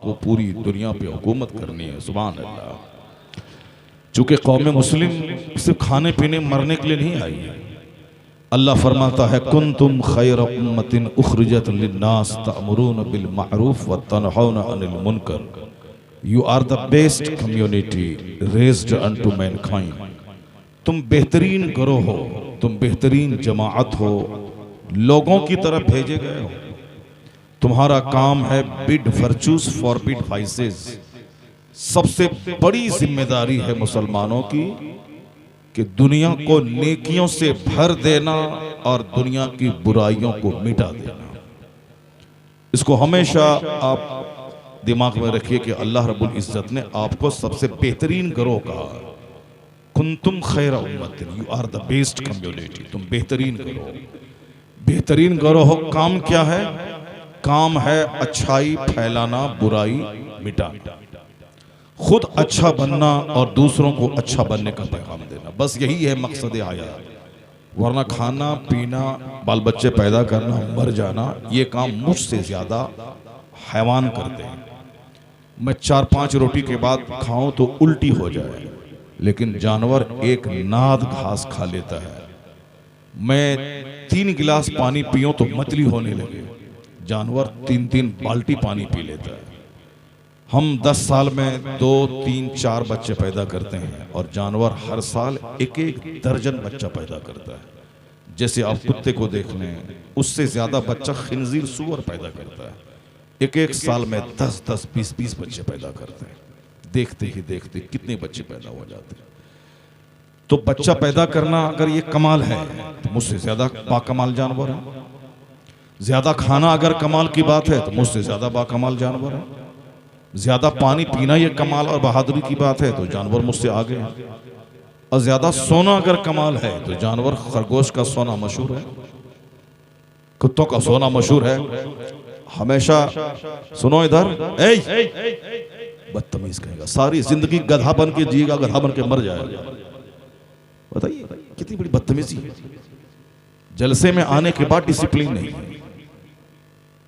आपको पूरी दुनिया पे हुकूमत करनी है। सुभान अल्लाह। चूँकि कौम मुस्लिम सिर्फ खाने पीने मरने के लिए नहीं आई है। अल्लाह फरमाता है कुंतुम खैर उम्मतिन उखरिजत लिन्नास तअमुरून बिल मारूफ व तनहौना अनिल मुनकर। You are the best community raised unto mankind. तुम बेहतरीन गिरोह हो, तुम बेहतरीन जमाअत हो, लोगों की तरफ भेजे गए हो। तुम्हारा काम है बिड वर्चूज फॉरबिड वाइसेस। सबसे बड़ी जिम्मेदारी है मुसलमानों की कि दुनिया को नेकियों से भर देना और दुनिया की बुराइयों को मिटा देना। इसको हमेशा आप दिमाग में रखिए कि अल्लाह रब्बुल इज्जत ने आपको सबसे बेहतरीन गिरोह कहा। कुंतुम खैर उम्मतिन, you are the best community. तुम बेहतरीन गिरोह। बेहतरीन गिरोह काम क्या है? काम है अच्छाई फैलाना, बुराई मिटाना, खुद अच्छा बनना और दूसरों को अच्छा बनने का पैगाम देना। बस यही है मकसद हयात। वरना खाना पीना, बाल बच्चे पैदा करना, मर जाना, ये काम मुझसे ज्यादा हैवान करते हैं। मैं 4-5 रोटी के बाद खाऊं तो उल्टी हो जाए, लेकिन जानवर एक नाद घास खा लेता है। मैं 3 गिलास पानी पीऊं तो मतली होने लगे, जानवर 3-3 बाल्टी पानी पी लेता है। हम 10 साल में 2, 3, 4 बच्चे पैदा करते हैं और जानवर हर साल 1-1 दर्जन बच्चा पैदा करता है। जैसे आप कुत्ते को देख लें, उससे ज्यादा बच्चा खिंजीर सूअर पैदा करता है। 1-1 साल में 10-10, 20-20 बच्चे पैदा करते हैं। देखते ही देखते कितने बच्चे पैदा हो जाते हैं। तो बच्चा पैदा करना अगर ये कमाल है तो मुझसे ज्यादा बाकमाल जानवर है। ज्यादा खाना अगर कमाल की बात है तो मुझसे ज्यादा बाकमाल जानवर है। ज्यादा पानी पीना ये कमाल और बहादुरी की बात है तो जानवर मुझसे आगे हैं। और ज्यादा सोना अगर कमाल है तो जानवर, खरगोश का सोना मशहूर है, कुत्तों का सोना मशहूर है। हमेशा सुनो इधर, बदतमीज कहेगा, सारी जिंदगी गधा बन के जिएगा, गधा बन के मर जाएगा। बताइए कितनी बड़ी बदतमीजी है। जलसे में आने के बाद डिसिप्लिन नहीं है।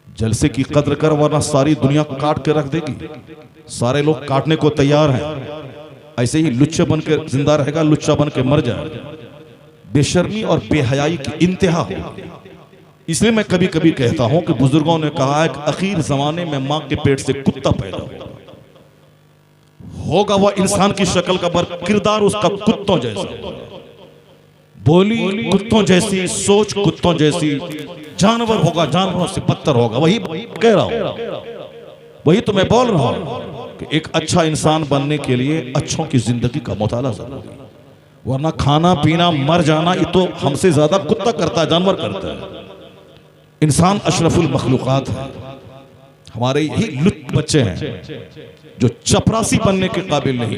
जलसे की कद्र कर, वरना सारी दुनिया को काट के रख देगी। सारे लोग काटने को तैयार हैं। ऐसे ही लुच्चा बन के जिंदा रहेगा, लुच्चा बन के मर जाएगा। बेशर्मी और बेहयाई की इंतहा हो। इसलिए मैं कभी कभी कहता हूं कि बुजुर्गों ने कहा है कि आखिर जमाने में मां के पेट से कुत्ता पैदा होगा। वह इंसान की शक्ल का, पर किरदार उसका कुत्तों जैसा, बोली कुत्तों जैसी, सोच कुत्तों जैसी, जानवर होगा, जानवरों से बदतर होगा। वही कह रहा हूं, वही तो मैं बोल रहा हूं कि एक अच्छा इंसान बनने के लिए अच्छों की जिंदगी का मुताला जरूरी है। वरना खाना पीना मर जाना ये तो हमसे ज्यादा कुत्ता करता है, जानवर करता है। इंसान अशरफुल मखलूकात है। हमारे यही लुच्चे बच्चे हैं जो चपरासी बनने के काबिल नहीं।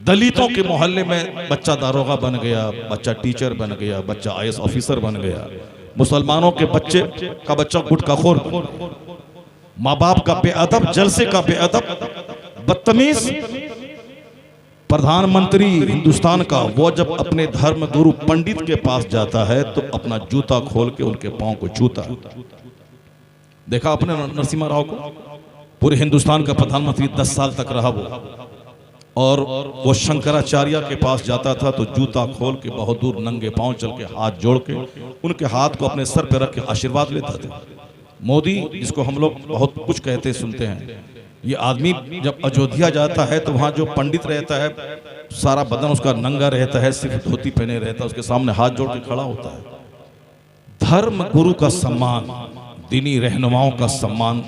दलितों के मोहल्ले में बच्चा दारोगा बन गया, बच्चा टीचर बन गया, बच्चा IAS ऑफिसर बन गया। मुसलमानों के बच्चे का बच्चा गुटखाखोर, माँ बाप का बेअदब, जलसे का बेअदब, बदतमीज। प्रधानमंत्री हिंदुस्तान का वो जब अपने धर्म गुरु पंडित के पास जाता है तो अपना जूता खोल के उनके पांव को छूता। देखा आपने नरसिम्हा राव को? पूरे हिंदुस्तान का प्रधानमंत्री 10 साल तक रहा वो, और वो शंकराचार्य के पास जाता था तो जूता खोल के बहुत दूर नंगे पांव चल के हाथ जोड़ के उनके हाथ को अपने सर पे रख के आशीर्वाद लेता था। मोदी, जिसको हम लोग बहुत कुछ कहते सुनते हैं, ये आदमी जब अयोध्या जाता है तो वहां जो पंडित रहता है सारा बदन उसका नंगा रहता है, सिर्फ धोती पहने रहता है, उसके सामने हाथ जोड़ के खड़ा होता है। धर्म गुरु का सम्मान, दीनी रहनुमाओं का सम्मान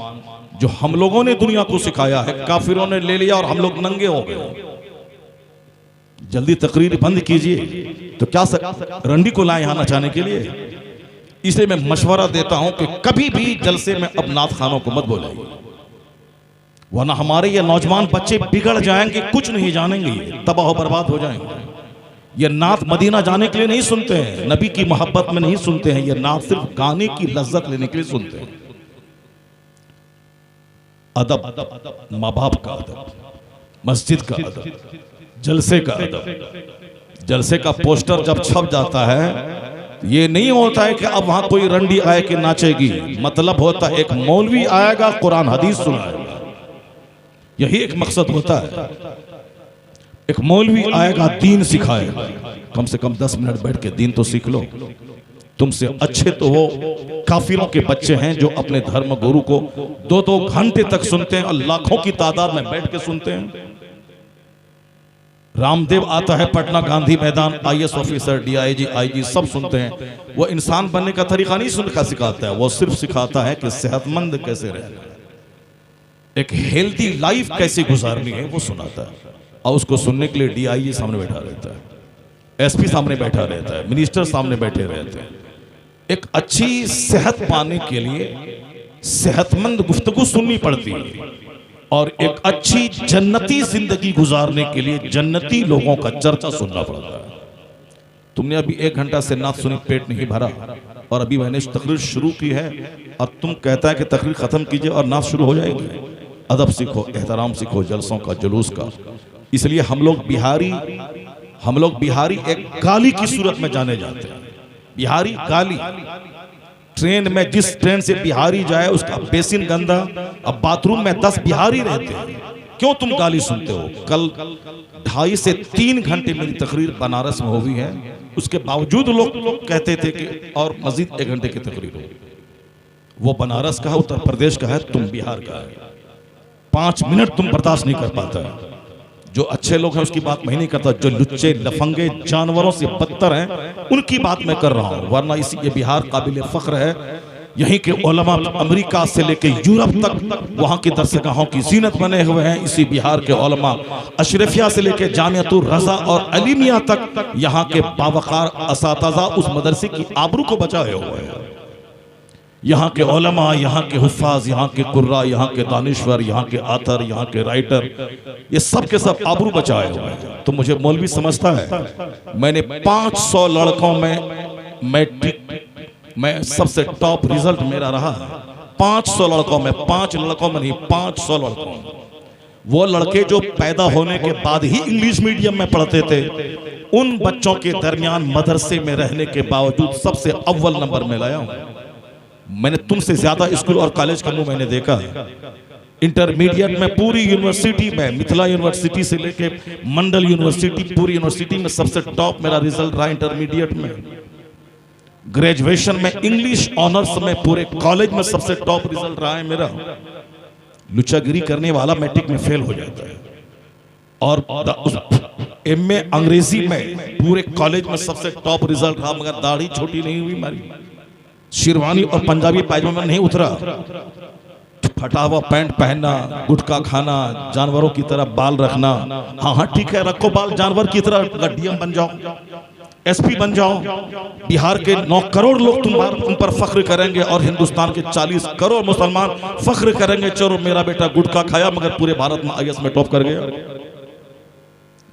जो हम लोगों ने दुनिया को सिखाया है, काफिरों ने ले लिया और हम लोग नंगे हो गए। जल्दी तकरीर बंद कीजिए। तो क्या रंडी को लाए यहां नचाने के लिए? इसलिए मैं मशवरा देता हूं कि कभी भी जलसे में अब नात खानों को मत बोलाइए, वरना हमारे ये नौजवान बच्चे बिगड़ जाएंगे, कुछ नहीं जानेंगे, तबाह बर्बाद हो जाएंगे। ये नात मदीना जाने के लिए नहीं सुनते हैं, नबी की मोहब्बत में नहीं सुनते हैं। ये नात सिर्फ गाने की लज्जत लेने के लिए सुनते हैं। अदब, माँ बाप का अदब, मस्जिद का अदब, जलसे का अदब। जलसे का पोस्टर जब छप जाता है, ये नहीं होता है कि अब वहां कोई रंडी आए कि नाचेगी। मतलब होता है एक मौलवी आएगा, कुरान हदीस सुनाएगा, यही एक मकसद होता है। एक मौलवी आएगा, दीन सिखाएगा, कम से कम 10 मिनट बैठ के दीन तो सीख लो। तुमसे अच्छे तो वो काफिरों के बच्चे हैं जो अपने धर्म गुरु को 2-2 घंटे तक सुनते हैं और लाखों की तादाद में बैठ के सुनते हैं। रामदेव आता है पटना गांधी मैदान, IAS ऑफिसर, DIG, IG सब सुनते हैं। वो इंसान बनने का तरीका नहीं सुनकर सिखाता है, वो सिर्फ सिखाता है कि सेहतमंद कैसे रहना है, एक हेल्दी लाइफ कैसे गुजारनी है, वो सुनाता है। और उसको सुनने के लिए DIG सामने बैठा रहता है, SP सामने बैठा रहता है, मिनिस्टर सामने बैठे रहते हैं। एक अच्छी सेहत पाने के लिए सेहतमंद गुफ्तगू सुननी पड़ती है और एक अच्छी जन्नती जिंदगी गुजारने के लिए जन्नती लोगों का चर्चा सुनना पड़ता है। तुमने अभी 1 घंटा से नात सुनी, पेट नहीं भरा, और अभी मैंने तकरीर शुरू की है और तुम कहता है कि तकरीर खत्म कीजिए और नात शुरू हो जाएगी। अदब सीखो, एहतराम सीखो, जलसों का, जुलूस का। इसलिए हम लोग बिहारी एक गाली की सूरत में जाने जाते हैं। बिहारी गाली, ट्रेन में जिस ट्रेन से बिहारी जाए उसका बेसिन गंदा, अब बाथरूम में 10 बिहारी रहते हैं, क्यों तुम गाली सुनते हो? कल 2.5 से 3 घंटे मेरी तकरीर बनारस में हुई है, उसके बावजूद लोग कहते थे कि और मजीद 1 घंटे की तकरीर हो। वो बनारस का है, उत्तर प्रदेश का है, तुम बिहार का है। 5 मिनट तुम बर्दाश्त नहीं कर पाता है। जो अच्छे लोग हैं उसकी बात मैं नहीं करता, जो लुच्चे लफंगे जानवरों से बदतर हैं उनकी बात मैं कर रहा हूं। वरना इसी ये बिहार काबिल फख्र है, यहीं के उलमा अमेरिका से लेके यूरोप तक वहां की दरसगाहों की जीनत बने हुए हैं। इसी बिहार के उलमा अशरफिया से लेके जामियातुर रज़ा और अलीमिया तक यहाँ के बावकार असातिज़ा उस मदरसे की आबरू को बचाए हुए हैं। यहाँ के उलमा, यहाँ के हुफ़ाज़, यहाँ के कुर्रा, यहाँ के दानिश्वर, यहाँ के आतर, यहाँ के राइटर, ये सब के सब आबरू बचाए हुए हैं। तो मुझे मौलवी समझता है। मैंने 500 लड़कों में मैट्रिक में सबसे टॉप रिजल्ट मेरा रहा है। 500 लड़कों में, 5 लड़कों में नहीं, 500 लड़कों में। वो लड़के जो पैदा होने के बाद ही इंग्लिश मीडियम में पढ़ते थे, उन बच्चों के दरमियान मदरसे में रहने के बावजूद सबसे अव्वल नंबर में लाया हूँ। मैंने तुमसे ज्यादा स्कूल और कॉलेज का मुंह मैंने देखा है। इंटरमीडिएट में पूरी यूनिवर्सिटी में, मिथिला यूनिवर्सिटी से लेके मंडल यूनिवर्सिटी, पूरी यूनिवर्सिटी में सबसे टॉप मेरा रिजल्ट रहा। इंटरमीडिएट में, ग्रेजुएशन में, इंग्लिश ऑनर्स में पूरे कॉलेज में सबसे टॉप रिजल्ट रहा है मेरा। लुचागिरी करने वाला मैट्रिक में फेल हो जाता है, और MA अंग्रेजी में पूरे कॉलेज में सबसे टॉप रिजल्ट रहा, मगर दाढ़ी छोटी नहीं हुई हमारी, शेरवानी और पंजाबी पायजामा में नहीं उतरा, फटा हुआ पैंट पहनना, गुटखा खाना, जानवरों की तरह बाल रखना। हाँ ठीक है, रखो बाल जानवर की तरह, DM बन जाओ, SP बन जाओ। बिहार के 9 करोड़ लोग तुम पर फख्र करेंगे और हिंदुस्तान के 40 करोड़ मुसलमान फख्र करेंगे, चलो मेरा बेटा गुटखा खाया मगर पूरे भारत में IAS में टॉप कर गया।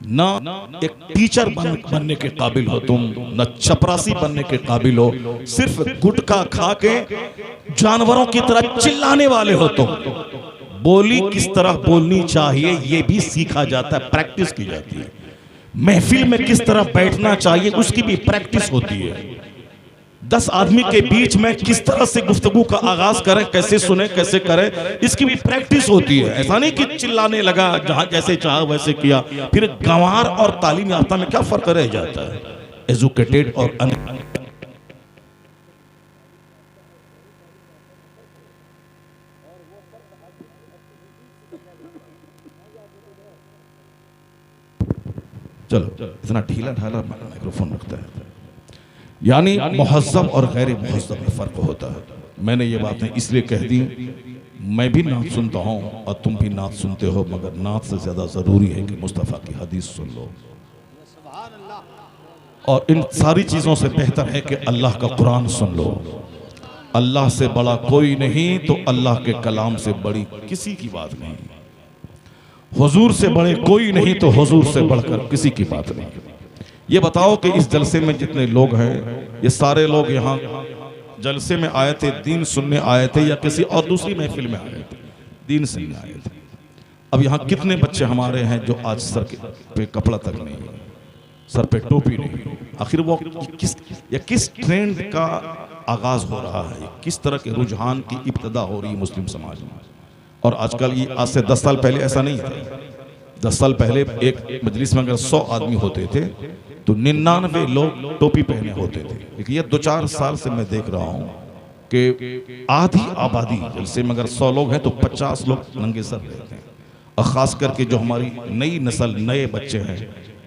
ना एक टीचर बनने के काबिल हो तुम, न चपरासी बनने के काबिल हो, सिर्फ गुटखा खा के जानवरों की तरह चिल्लाने वाले हो तुम। बोली किस तरह बोलनी चाहिए ये भी सीखा जाता है, प्रैक्टिस की जाती है। महफिल में किस तरह बैठना चाहिए उसकी भी प्रैक्टिस होती है। 10 आदमी के बीच में किस तरह से गुफ्तगू का आगाज करें, कैसे सुने, कैसे करें, इसकी भी प्रैक्टिस होती है। ऐसा नहीं कि चिल्लाने लगा, जहां जैसे चाहा वैसे किया। फिर गंवार और तालीम याफ्ता में क्या फर्क रह जाता है? एजुकेटेड और चलो इतना ढीला ढाला माइक्रोफोन रखता है। यानी मुहज़्ज़ब और गैर मुहज़्ज़ब में फ़र्क होता है। मैंने ये बातें इसलिए कह दी, मैं भी नात सुनता हूँ और तुम भी नात सुनते हो, मगर नात से ज़्यादा ज़रूरी है कि मुस्तफ़ा की हदीस सुन लो। और इन सारी चीज़ों से बेहतर है कि अल्लाह का कुरान सुन लो। अल्लाह से बड़ा कोई नहीं तो अल्लाह के कलाम से बड़ी किसी की बात नहीं। हुजूर से बड़े कोई नहीं तो हुजूर से बढ़कर किसी की बात नहीं। ये बताओ कि इस जलसे में जितने लोग हैं, ये सारे लोग यहाँ जलसे में आए थे, दीन सुनने आए थे, या किसी और दूसरी महफिल में आए थे? दीन सुनने आए थे। अब यहाँ कितने बच्चे हमारे हैं जो आज सर पे कपड़ा तक नहीं है, सर पे टोपी नहीं। आखिर वो किस ट्रेंड का आगाज हो रहा है, किस तरह के रुझान की इब्तिदा हो रही है मुस्लिम समाज में? और आजकल ये आज से 10 साल पहले ऐसा नहीं था। 10 साल पहले एक मजलिस में अगर 100 आदमी होते थे तो 99 लोग टोपी पहने होते थे। लेकिन ये 2-4 साल से मैं देख रहा हूँ कि आधी आबादी जलसे में अगर 100 लोग हैं तो 50 लोग नंगे सर रहते हैं। और ख़ास करके जो हमारी नई नस्ल, नए बच्चे हैं,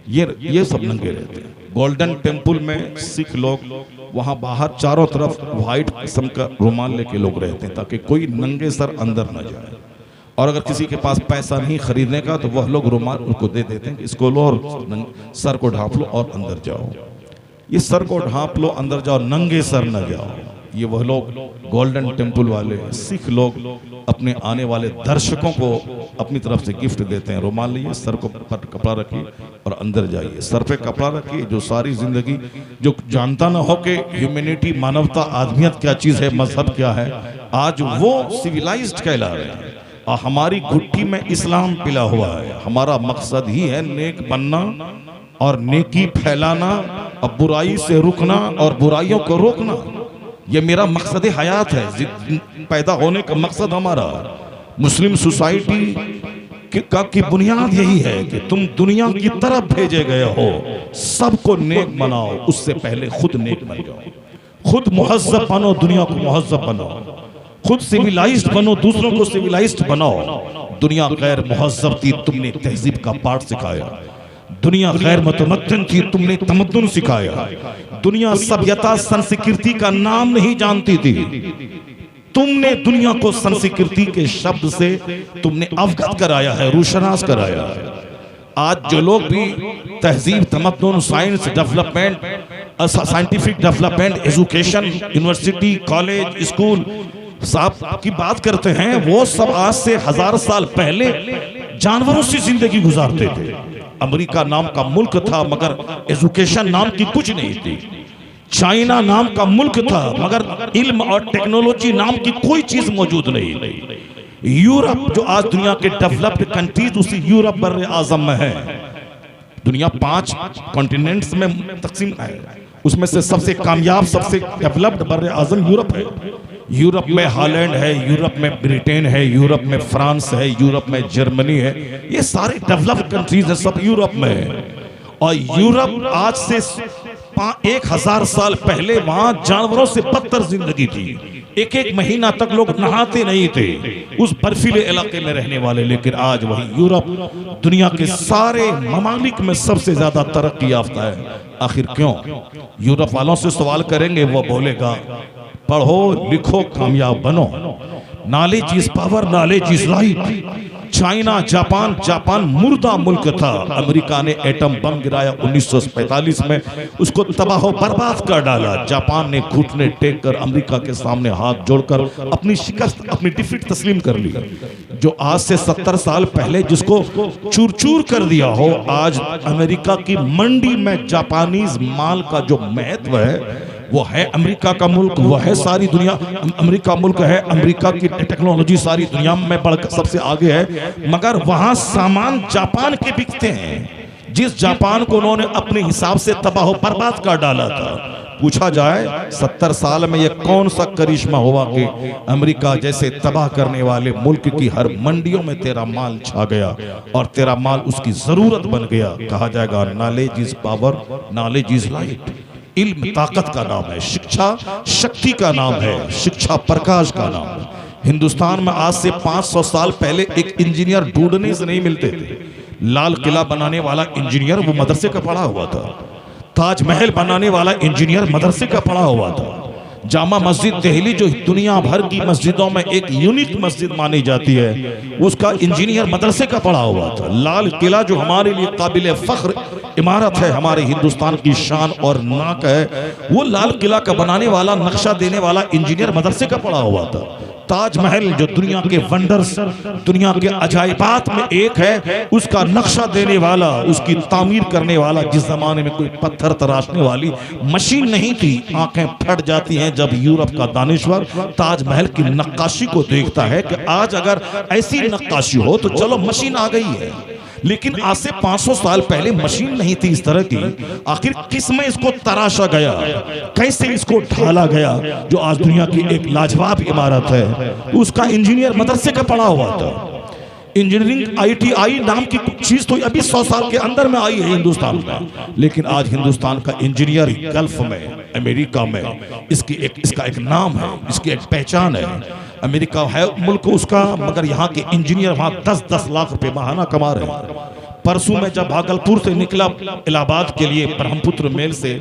ये सब नंगे रहते हैं। गोल्डन टेम्पल में सिख लोग, वहाँ बाहर चारों तरफ वाइट किस्म का रुमाल लेके लोग रहते हैं ताकि कोई नंगे सर अंदर न जाए। और अगर किसी के पास पैसा नहीं खरीदने का तो वह लोग रुमाल उनको दे देते हैं, इसको लो और सर को ढांप लो और अंदर जाओ। ये सर को ढांप लो, अंदर जाओ, नंगे सर न जाओ। ये वह लोग गोल्डन टेम्पल वाले सिख लोग अपने आने वाले दर्शकों को अपनी तरफ से गिफ्ट देते हैं। रुमाल लिए, सर को पर कपड़ा रखिए और अंदर जाइए। सर पे कपड़ा रखिए। जो सारी जिंदगी जो जानता ना हो कि ह्यूमैनिटी, मानवता, आदमियत क्या चीज़ है, मजहब क्या है, आज वो सिविलाइज्ड कहला रहे हैं। और हमारी घुट्टी में इस्लाम पिला हुआ है। हमारा मकसद ही है नेक बनना और नेकी फैलाना और बुराई से रुकना और बुराइयों को रोकना। ये मेरा मकसद हयात है। पैदा होने का मकसद हमारा मुस्लिम सोसाइटी की बुनियाद यही है कि तुम दुनिया की तरफ भेजे गए हो, सबको नेक बनाओ। उससे पहले खुद नेक बन जाओ, खुद मुहज्जब बनो, दुनिया को मुहज्जब बनाओ, खुद सिविलाइज्ड बनो, दूसरों को सिविलाइज्ड बनाओ। दुनिया गैर मुहज्जब थी, तुमने तहजीब का पाठ सिखाया। दुनिया गैर मुतमद्दिन थी, तुमने तमद्दुन सिखाया। दुनिया सभ्यता, संस्कृति का नाम नहीं जानती थी, तुमने दुनिया को संस्कृति के शब्द से तुमने अवगत कराया है, रोशनास कराया है। आज जो लोग भी तहजीब, तमद्दुन, science development, scientific development, education, university, college, school साहब की बात करते हैं, वो सब आज से 1000 साल पहले जानवरों से जिंदगी गुजारते थे। अमेरिका नाम का मुल्क था मगर एजुकेशन नाम की कुछ नहीं थी। चाइना नाम का मुल्क था मगर इल्म और टेक्नोलॉजी नाम की कोई चीज मौजूद नहीं। यूरोप जो आज दुनिया के डेवलप्ड कंट्रीज, उसी यूरोप बर्रे आजम में है। दुनिया 5 कॉन्टिनेंट्स में तकसीम है, उसमें से सबसे कामयाब, सबसे डेवलप्ड बर्रे आजम यूरोप है। यूरोप में हॉलैंड है, यूरोप में ब्रिटेन है, यूरोप में फ्रांस है, यूरोप में जर्मनी है। ये सारे डेवलप्ड कंट्रीज हैं, सब यूरोप में है। और यूरोप आज से 1000 साल पहले वहां जानवरों से बदतर जिंदगी थी। एक महीना तक लोग नहाते नहीं थे उस बर्फीले इलाके में रहने वाले। लेकिन आज वही यूरोप दुनिया के सारे ममालिक में सबसे ज्यादा तरक्की याफ्ता है। आखिर क्यों? यूरोप वालों से सवाल करेंगे, वो बोलेगा पढ़ो लिखो कामयाब बनो। Knowledge is power, knowledge is right. China, Japan मुर्दा मुल्क था। अमेरिका ने एटम बम गिराया 1945 में, उसको तबाह बर्बाद कर डाला। जापान ने घुटने टेक कर अमेरिका के सामने हाथ जोड़कर अपनी शिकस्त, अपनी डिफीट तस्लीम कर ली। जो आज से 70 साल पहले जिसको चूर चूर कर दिया हो, आज अमेरिका की मंडी में जापानीज माल का जो महत्व है वो है अमेरिका का मुल्क, वो है सारी दुनिया। अमेरिका मुल्क है, अमेरिका की टेक्नोलॉजी सारी दुनिया में बढ़कर सबसे आगे है, मगर वहां सामान जापान के बिकते हैं, जिस जापान को उन्होंने अपने हिसाब से तबाह बर्बाद कर डाला था। पूछा जाए 70 साल में यह कौन सा करिश्मा हुआ कि अमेरिका जैसे तबाह करने वाले मुल्क की हर मंडियों में तेरा माल छा गया और तेरा माल उसकी जरूरत बन गया। कहा जाएगा knowledge is power, knowledge is light. इल्म ताकत का नाम है, शिक्षा शक्ति का नाम है, शिक्षा प्रकाश का नाम है। हिंदुस्तान में आज से 500 साल पहले एक इंजीनियर ढूंढने से नहीं मिलते थे। लाल किला बनाने वाला इंजीनियर वो मदरसे का पढ़ा हुआ था। ताजमहल बनाने वाला इंजीनियर मदरसे का पढ़ा हुआ था। जामा मस्जिद दिल्ली जो दुनिया भर की मस्जिदों में एक यूनिक मस्जिद मानी जाती है, उसका इंजीनियर मदरसे का पढ़ा हुआ था। लाल किला जो हमारे लिए काबिल फख्र इमारत है, हमारे हिंदुस्तान की शान और नाक है, वो लाल किला का बनाने वाला, नक्शा देने वाला इंजीनियर मदरसे का पढ़ा हुआ था। ताजमहल जो दुनिया के वंडर्स, दुनिया के अजायबात में एक है, उसका नक्शा देने वाला, उसकी तामीर करने वाला, जिस जमाने में कोई पत्थर तराशने वाली मशीन नहीं थी, आंखें फट जाती हैं जब यूरोप का दानिश्वर ताजमहल की नक्काशी को देखता है कि आज अगर ऐसी नक्काशी हो तो चलो मशीन आ गई है, लेकिन आज से 500 साल पहले मशीन नहीं थी इस तरह की। आखिर किस में इसको तराशा गया, कैसे इसको ढाला गया, जो आज दुनिया की एक लाजवाब इमारत है। उसका इंजीनियर मदरसे का पढ़ा हुआ था। इंजीनियरिंग ITI नाम की चीज तो अभी 100 साल के अंदर में आई है हिंदुस्तान में, लेकिन आज हिंदुस्तान का इंजीनियर गल्फ में, अमेरिका में इसका एक नाम है, इसकी एक पहचान है। अमेरिका है मुल्क उसका, मगर यहाँ के इंजीनियर वहाँ 10-10 लाख रुपए माहाना कमा रहे हैं। परसों में जब भागलपुर से निकला इलाहाबाद के लिए ब्रह्मपुत्र मेल से,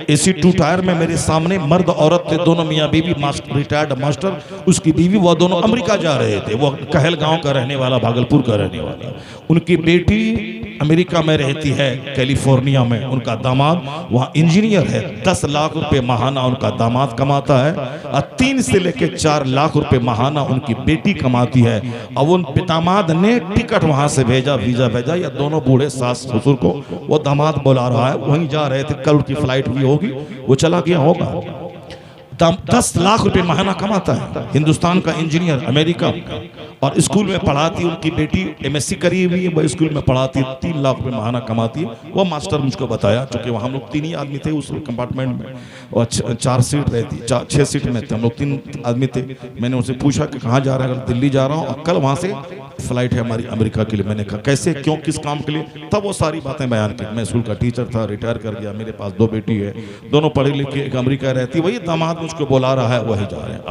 AC 2 टायर में मेरे सामने मर्द औरत थे, दोनों मियाँ बीवी, रिटायर्ड मास्टर, उसकी बीवी, वो दोनों अमेरिका जा रहे थे। वो कहल गांव का रहने वाला, भागलपुर का रहने वाला। उनकी बेटी अमेरिका में रहती है, कैलिफोर्निया में। उनका दामाद वहाँ इंजीनियर है। 10 लाख रुपए माहाना उनका दामाद कमाता है और 3 से लेकर 4 लाख रुपए माहाना उनकी बेटी कमाती है। अब उन दामाद ने टिकट वहां से भेजा, वीजा भेजा, या दोनों बूढ़े सास ससुर को वो दामाद बुला रहा है, वहीं जा रहे थे। कल की फ्लाइट भी होगी, वो चला गया होगा। 10 लाख रुपए महीना कमाता है, हिंदुस्तान का इंजीनियर, अमेरिका। और स्कूल में पढ़ाती, उनकी बेटी MSc करी हुई है, वो स्कूल में पढ़ाती, 3 लाख रुपए महीना कमाती है। वो मास्टर मुझको बताया, चूंकि हम लोग 3 ही आदमी थे उस कंपार्टमेंट में, और 4 सीट रहती, 6 सीट में थे हम लोग, 3 आदमी थे। मैंने उनसे पूछा कि कहाँ जा रहे हैं? दिल्ली जा रहा हूँ, और कल वहाँ से फ्लाइट है हमारी अमेरिका के लिए। मैंने कहा कैसे, क्यों, किस काम के लिए? तब वो सारी बातें बयान की। मैं स्कूल का टीचर था, रिटायर कर गया, मेरे पास 2 बेटी है, दोनों पढ़ी लिखी, एक अमेरिका रहती। वही दामाद मुझको बुला रहा है, वही जा रहे हैं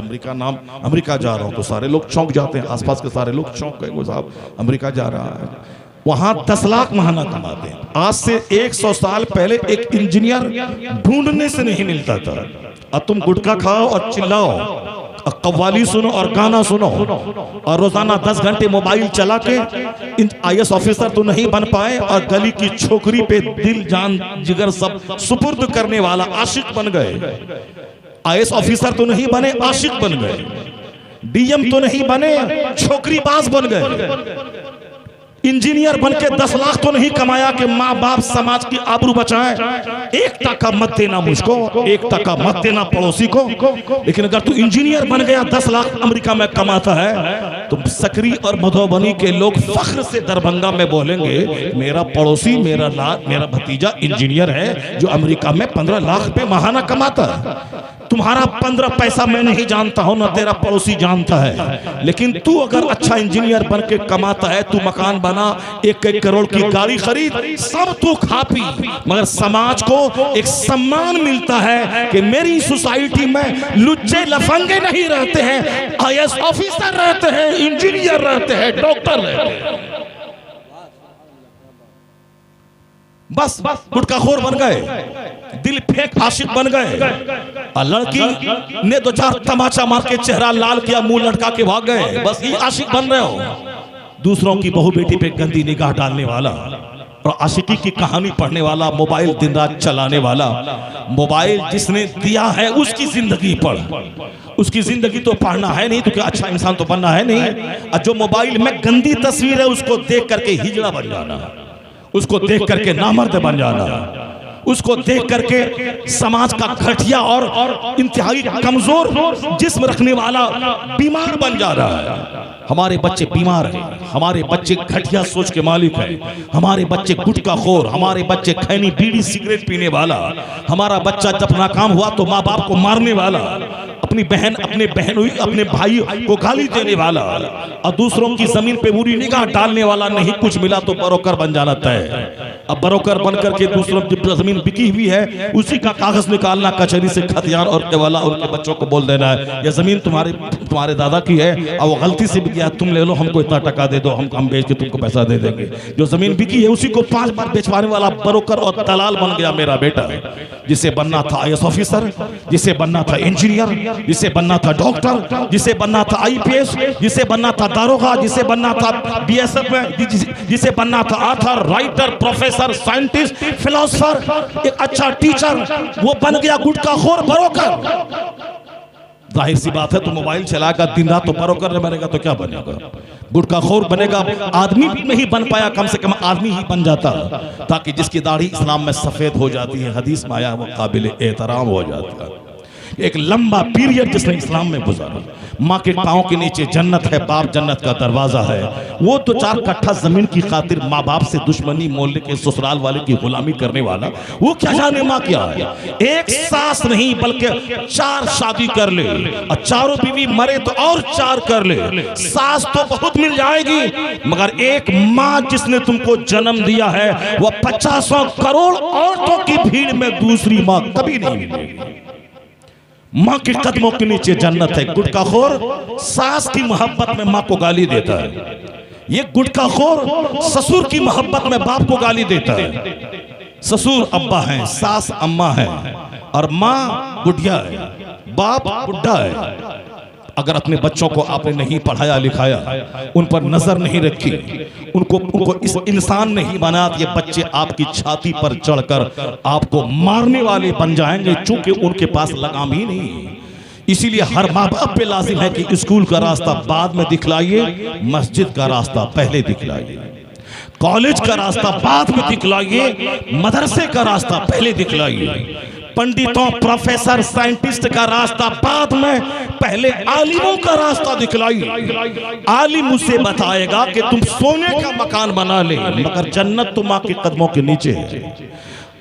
अमेरिका जा रहा हूँ। तो सारे लोग चौंक जाते हैं, आसपास के सारे लोग चौंक गए, वो साहब अमेरिका जा रहा है। वहां 10 लाख महीना कमाते हैं। आज से 100 साल पहले एक इंजीनियर ढूंढने से नहीं मिलता था। अब तुम गुटखा खाओ और चिल्लाओ, कव्वाली सुनो और गाना सुनो, और रोजाना 10 घंटे मोबाइल चला के IAS ऑफिसर तो नहीं बन पाए, और गली की छोकरी पे दिल जान जिगर सब सुपुर्द करने वाला आशिक बन गए। IAS ऑफिसर तो नहीं बने, आशिक बन गए। DM तो नहीं बने, छोकरीबाज बन गए। इंजीनियर बनके 10 लाख तो नहीं कमाया कि माँ बाप समाज की आबरू बचाए। 1 टका मत देना मुझको, 1 टका मत देना पड़ोसी को। लेकिन अगर तू इंजीनियर बन गया, 10 लाख अमेरिका में कमाता है, तो सकरी और मधुबनी के लोग फख्र से दरभंगा में बोलेंगे, मेरा पड़ोसी, मेरा भतीजा इंजीनियर है जो अमेरिका में 15 लाख रुपए माहाना कमाता है। तुम्हारा 15 पैसा मैं नहीं जानता हूं, ना तेरा पड़ोसी जानता है, लेकिन तू अगर अच्छा इंजीनियर बन के कमाता है, तू मकान बना, 1-1 करोड़ की गाड़ी खरीद, सब तू खा पी, मगर समाज को एक सम्मान मिलता है कि मेरी सोसाइटी में लुच्चे लफंगे नहीं रहते हैं, IAS ऑफिसर रहते हैं, इंजीनियर रहते हैं, डॉक्टर रहते हैं। बस गुटखाखोर बन गए, दिल फेंक आशिक बन गए। और लड़की ने 2-4 तमाचा मार के चेहरा लाल किया, मुंह लटका के भाग गए। बस ये आशिक बन रहे हो। दूसरों की बहू बेटी पे गंदी निगाह डालने वाला और आशिकी की कहानी पढ़ने वाला, मोबाइल दिन रात चलाने वाला। मोबाइल जिसने दिया है उसकी जिंदगी पढ़, उसकी जिंदगी तो पढ़ना है नहीं, तो क्या अच्छा इंसान तो बनना है नहीं। और जो मोबाइल में गंदी तस्वीर है उसको देख करके हिजड़ा बन जाना, उसको देख करके नामर्द बन जाना, उसको देख करके समाज का घटिया और इंतहाई कमजोर जिस्म रखने वाला बीमार बन जा रहा है। हमारे बच्चे बीमार हैं, हमारे बच्चे घटिया सोच के मालिक हैं, हमारे बच्चे गुटखाखोर, हमारे बच्चे खैनी बीड़ी सिगरेट पीने वाला, हमारा बच्चा जब नाकाम हुआ तो माँ बाप को मारने वाला, अपनी बहन अपने भाई को गाली देने वाला, और दूसरों की जमीन पे बुरी निगाह डालने वाला। नहीं कुछ मिला तो ब्रोकर बन जाना तय। अब ब्रोकर बन करके दूसरों की जमीन बिकी हुई है, उसी का कागज निकालना, कचहरी से खतियान और केवाला उनके बच्चों को बोल देना है यह जमीन तुम्हारे दादा की है, और वो गलती से बिकी है, तुम ले लो, हमको इतना टका दे दो, हम बेच के तुमको पैसा दे देंगे। जो जमीन बिकी है उसी को 5 बार बेचवाने वाला ब्रोकर और दलाल बन गया मेरा बेटा। जिसे बनना था IAS ऑफिसर, जिसे बनना था इंजीनियर, जिसे बनना था डॉक्टर, जिसे बनना था IPS, जिसे बनना था दारोगा, जिसे बनना था BSF में, जिसे बनना था author, writer, professor, scientist, philosopher, एक अच्छा टीचर, वो बन गया गुटखाखोर ब्रोकर। जाहिर सी बात है, तो मोबाइल चलाकर दिन रात तो ब्रोकर नहीं बनेगा तो क्या बनेगा? गुटखाखोर बनेगा। आदमी भी नहीं बन पाया, कम से कम आदमी ही बन जाता, ताकि जिसकी दाढ़ी इस्लाम में सफेद हो जाती है, हदीस में आया, वो काबिल एहतराम हो जाता है। एक लंबा पीरियड जिसने इस्लाम में गुजारा। माँ के पाँव के नीचे जन्नत है, बाप जन्नत का दरवाजा है। वो तो 4 कट्ठा जमीन की खातिर माँ बाप से दुश्मनी मोहल्ले के ससुराल वाले की गुलामी करने वाला, वो क्या जाने माँ क्या है। एक सास नहीं बल्कि 4 शादी कर ले और चारों बीवी मरे तो और 4 कर ले। सास तो बहुत मिल जाएगी, मगर एक माँ जिसने तुमको जन्म दिया है वह 50 करोड़ औरतों की भीड़ में दूसरी माँ कभी नहीं मिलेगी। माँ के कदमों के नीचे जन्नत है। गुटखाखोर सास की मोहब्बत में माँ को गाली देता है, ये गुटखाखोर ससुर की मोहब्बत में बाप को गाली देता है। ससुर अब्बा है, सास अम्मा है और माँ बुढ़िया है, बाप बुढ़ा है। अगर अपने बच्चों को आपने नहीं पढ़ाया लिखाया, उन पर नजर नहीं रखी, उनको इस इंसान नहीं बनाया, ये बच्चे आपकी छाती पर चढ़कर आपको मारने वाले बन जाएंगे, चूंकि उनके पास लगाम ही नहीं। इसीलिए हर माँ बाप पे लाजिम है कि स्कूल का रास्ता बाद में दिखलाइए, मस्जिद का रास्ता पहले दिखलाइए, कॉलेज का रास्ता बाद में दिखलाइए, मदरसे का रास्ता पहले दिखलाइए, पंडितों प्रोफेसर साइंटिस्ट का रास्ता बाद में, पहले आलिमों का रास्ता दिखलाइए। आलिम उसे बताएगा कि तुम सोने का मकान बना ले, मगर जन्नत तो माँ के कदमों के नीचे है।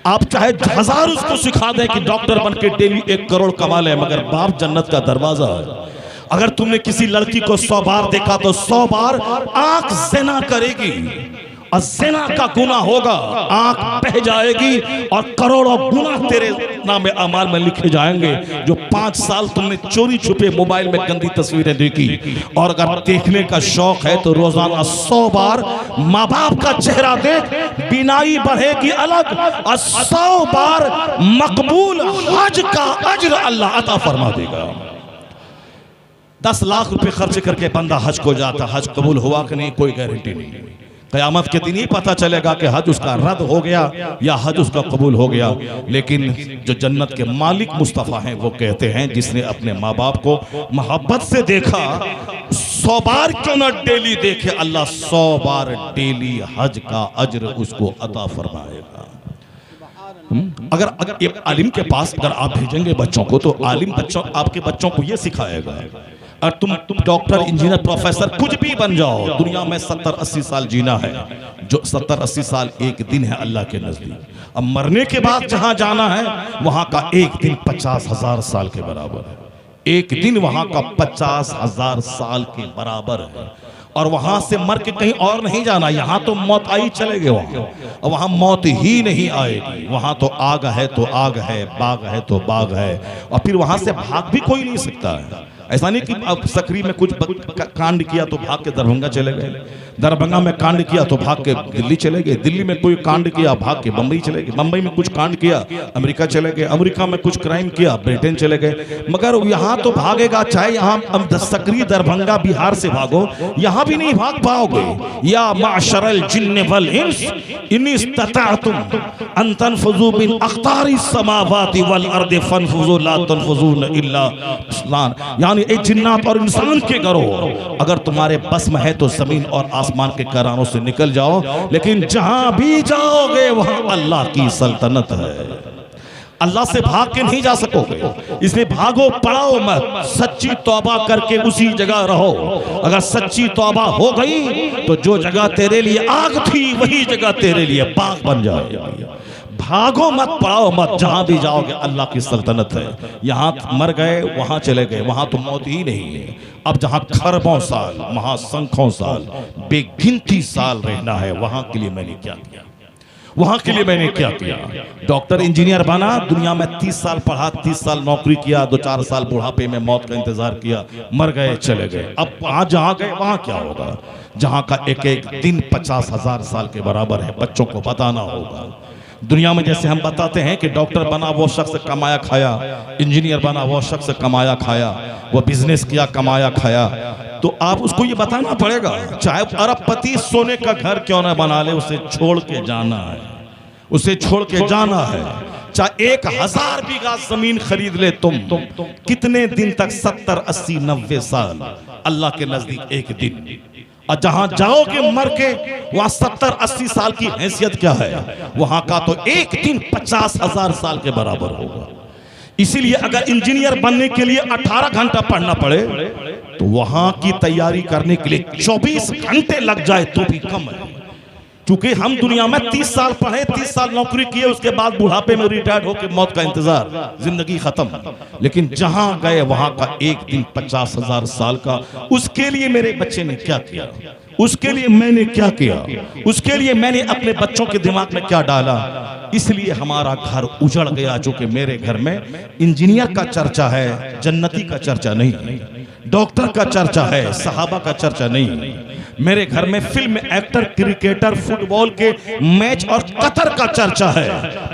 आप चाहे 1000 उसको सिखा दें कि डॉक्टर बनके डेली 1 करोड़ कमा ले, मगर बाप जन्नत का दरवाजा है। अगर तुमने किसी लड़की को 100 बार देखा तो 100 बार आंख ज़िना करेगी और ज़िना का गुनाह होगा, आंख बह जाएगी और करोड़ों गुनाह तेरे नामे अमाल में लिखे जाएंगे। जो 5 साल तुमने चोरी छुपे मोबाइल में गंदी तस्वीरें देखी, और अगर देखने का शौक है तो रोजाना 100 बार माँ बाप का चेहरा देख, बिनाई बढ़ेगी अलग, और 100 बार मकबूल हज का अज्र अल्लाह अता फरमा देगा। 10 लाख रुपए खर्च करके बंदा हज को जाता, हज कबूल हुआ कि नहीं कोई गारंटी नहीं। क़यामत के दिन ही पता चलेगा कि हज उसका रद्द हो गया या हज उसका कबूल हो गया। लेकिन जो जन्नत के मालिक मुस्तफ़ा हैं वो कहते हैं, जिसने अपने माँ बाप को मोहब्बत से देखा, 100 बार क्यों न डेली देखे, अल्लाह 100 बार डेली हज का अज्र उसको अता फरमाएगा। अगर ये आलिम के पास अगर आप भेजेंगे बच्चों को, तो आलिम आपके बच्चों को ये सिखाएगा। और तुम डॉक्टर इंजीनियर प्रोफेसर कुछ भी बन जाओ, दुनिया में 70-80 साल जीना है, जो 70-80 साल एक दिन है अल्लाह के नजदीक। अब मरने के बाद जहां जाना है वहां का एक दिन 50,000 साल के बराबर है। एक दिन वहां का 50,000 साल के बराबर है। और वहां से मर के कहीं और नहीं जाना। यहाँ तो मौत आई चले गए वहां, और वहां मौत ही नहीं आएगी। वहां तो आग है तो आग है, बाग है तो बाग है, और फिर वहां से भाग भी कोई नहीं सकता है। ऐसा नहीं कि अब सकरी में कुछ कांड किया तो भाग के दरभंगा चले गए, दरभंगा में कांड किया तो भाग के दिल्ली चले गए, दिल्ली में कोई कांड किया भाग के बम्बई चले गए, बम्बई में कुछ कांड किया अमेरिका चले गए, अमेरिका में कुछ क्राइम किया ब्रिटेन चले गए। मगर यहाँ तो भागेगा, चाहे यहाँ सकरी दरभंगा बिहार से भागो, यहाँ भी नहीं भाग पाओगे। या माशरल जिन्न वल इंस इन इस्तताअतुम अन तनफुज़ू मिन अक़तारिस समावाति वल अर्दि फनफुज़ू ला तनफुज़ून इल्ला बिस्मिल्लाह। यानी ए जिन्नात और इंसान के घरों, अगर तुम्हारे बस में है तो जमीन और आसमान के करारों से निकल जाओ, लेकिन जहां भी जाओगे वहां अल्लाह की सल्तनत है। अल्लाह से भाग के नहीं जा सकोगे, इसलिए भागो पड़ाओ मत, सच्ची तौबा करके उसी जगह रहो। अगर सच्ची तौबा हो गई तो जो जगह तेरे लिए आग थी वही जगह तेरे लिए बाग बन जाएगी। भागो मत, पड़ाओ मत, जहां भी जाओगे अल्लाह की सल्तनत है। यहाँ मर गए वहां चले गए, वहां तो मौत ही नहीं है। अब जहां खरबों साल, महासंख्यों साल, बेगिनती साल रहना है, वहां के लिए मैंने क्या किया, वहां के लिए मैंने क्या किया। डॉक्टर इंजीनियर बना, दुनिया में 30 साल पढ़ा, 30 साल नौकरी किया, 2-4 साल बुढ़ापे में मौत का इंतजार किया, मर गए चले गए। अब वहां जहां गए वहां क्या होगा, जहां का एक एक दिन 50,000 साल के बराबर है। बच्चों को बताना होगा। दुनिया में जैसे हम बताते हैं कि डॉक्टर बना वो शख्स कमाया खाया, इंजीनियर बना वो शख्स कमाया खाया, वो बिजनेस किया कमाया खाया, तो आप उसको ये बताना पड़ेगा। चाहे अरबपति सोने का घर क्यों ना बना ले, उसे छोड़ के जाना है, उसे छोड़ के जाना है। चाहे 1000 बीघा जमीन खरीद ले तुम, कितने दिन तक, 70, 80, 90 साल, अल्लाह के नजदीक एक दिन। और जहां जाओगे मर के, वहां 70, 80 साल की हैसियत क्या है, वहां का तो एक दिन 50,000 साल के बराबर होगा। इसीलिए अगर इंजीनियर बनने के लिए 18 घंटा पढ़ना पड़े तो वहां की तैयारी करने के लिए 24 घंटे लग जाए तो भी कम है। क्योंकि हम दुनिया में 30 साल पढ़े, 30 साल नौकरी किए, उसके बाद बुढ़ापे में रिटायर्ड होकर मौत का इंतजार, जिंदगी खत्म। लेकिन जहां गए वहां का एक दिन 50,000 साल का। उसके लिए मेरे बच्चे ने क्या किया, उसके लिए मैंने क्या किया, उसके लिए मैंने अपने बच्चों के दिमाग में क्या डाला। इसलिए हमारा घर उजड़ गया। जो कि मेरे घर में इंजीनियर का चर्चा है, जन्नती का चर्चा नहीं, डॉक्टर का चर्चा है, सहाबा का चर्चा नहीं। मेरे घर में फिल्म एक्टर, क्रिकेटर, फुटबॉल के मैच और कतर का चर्चा है,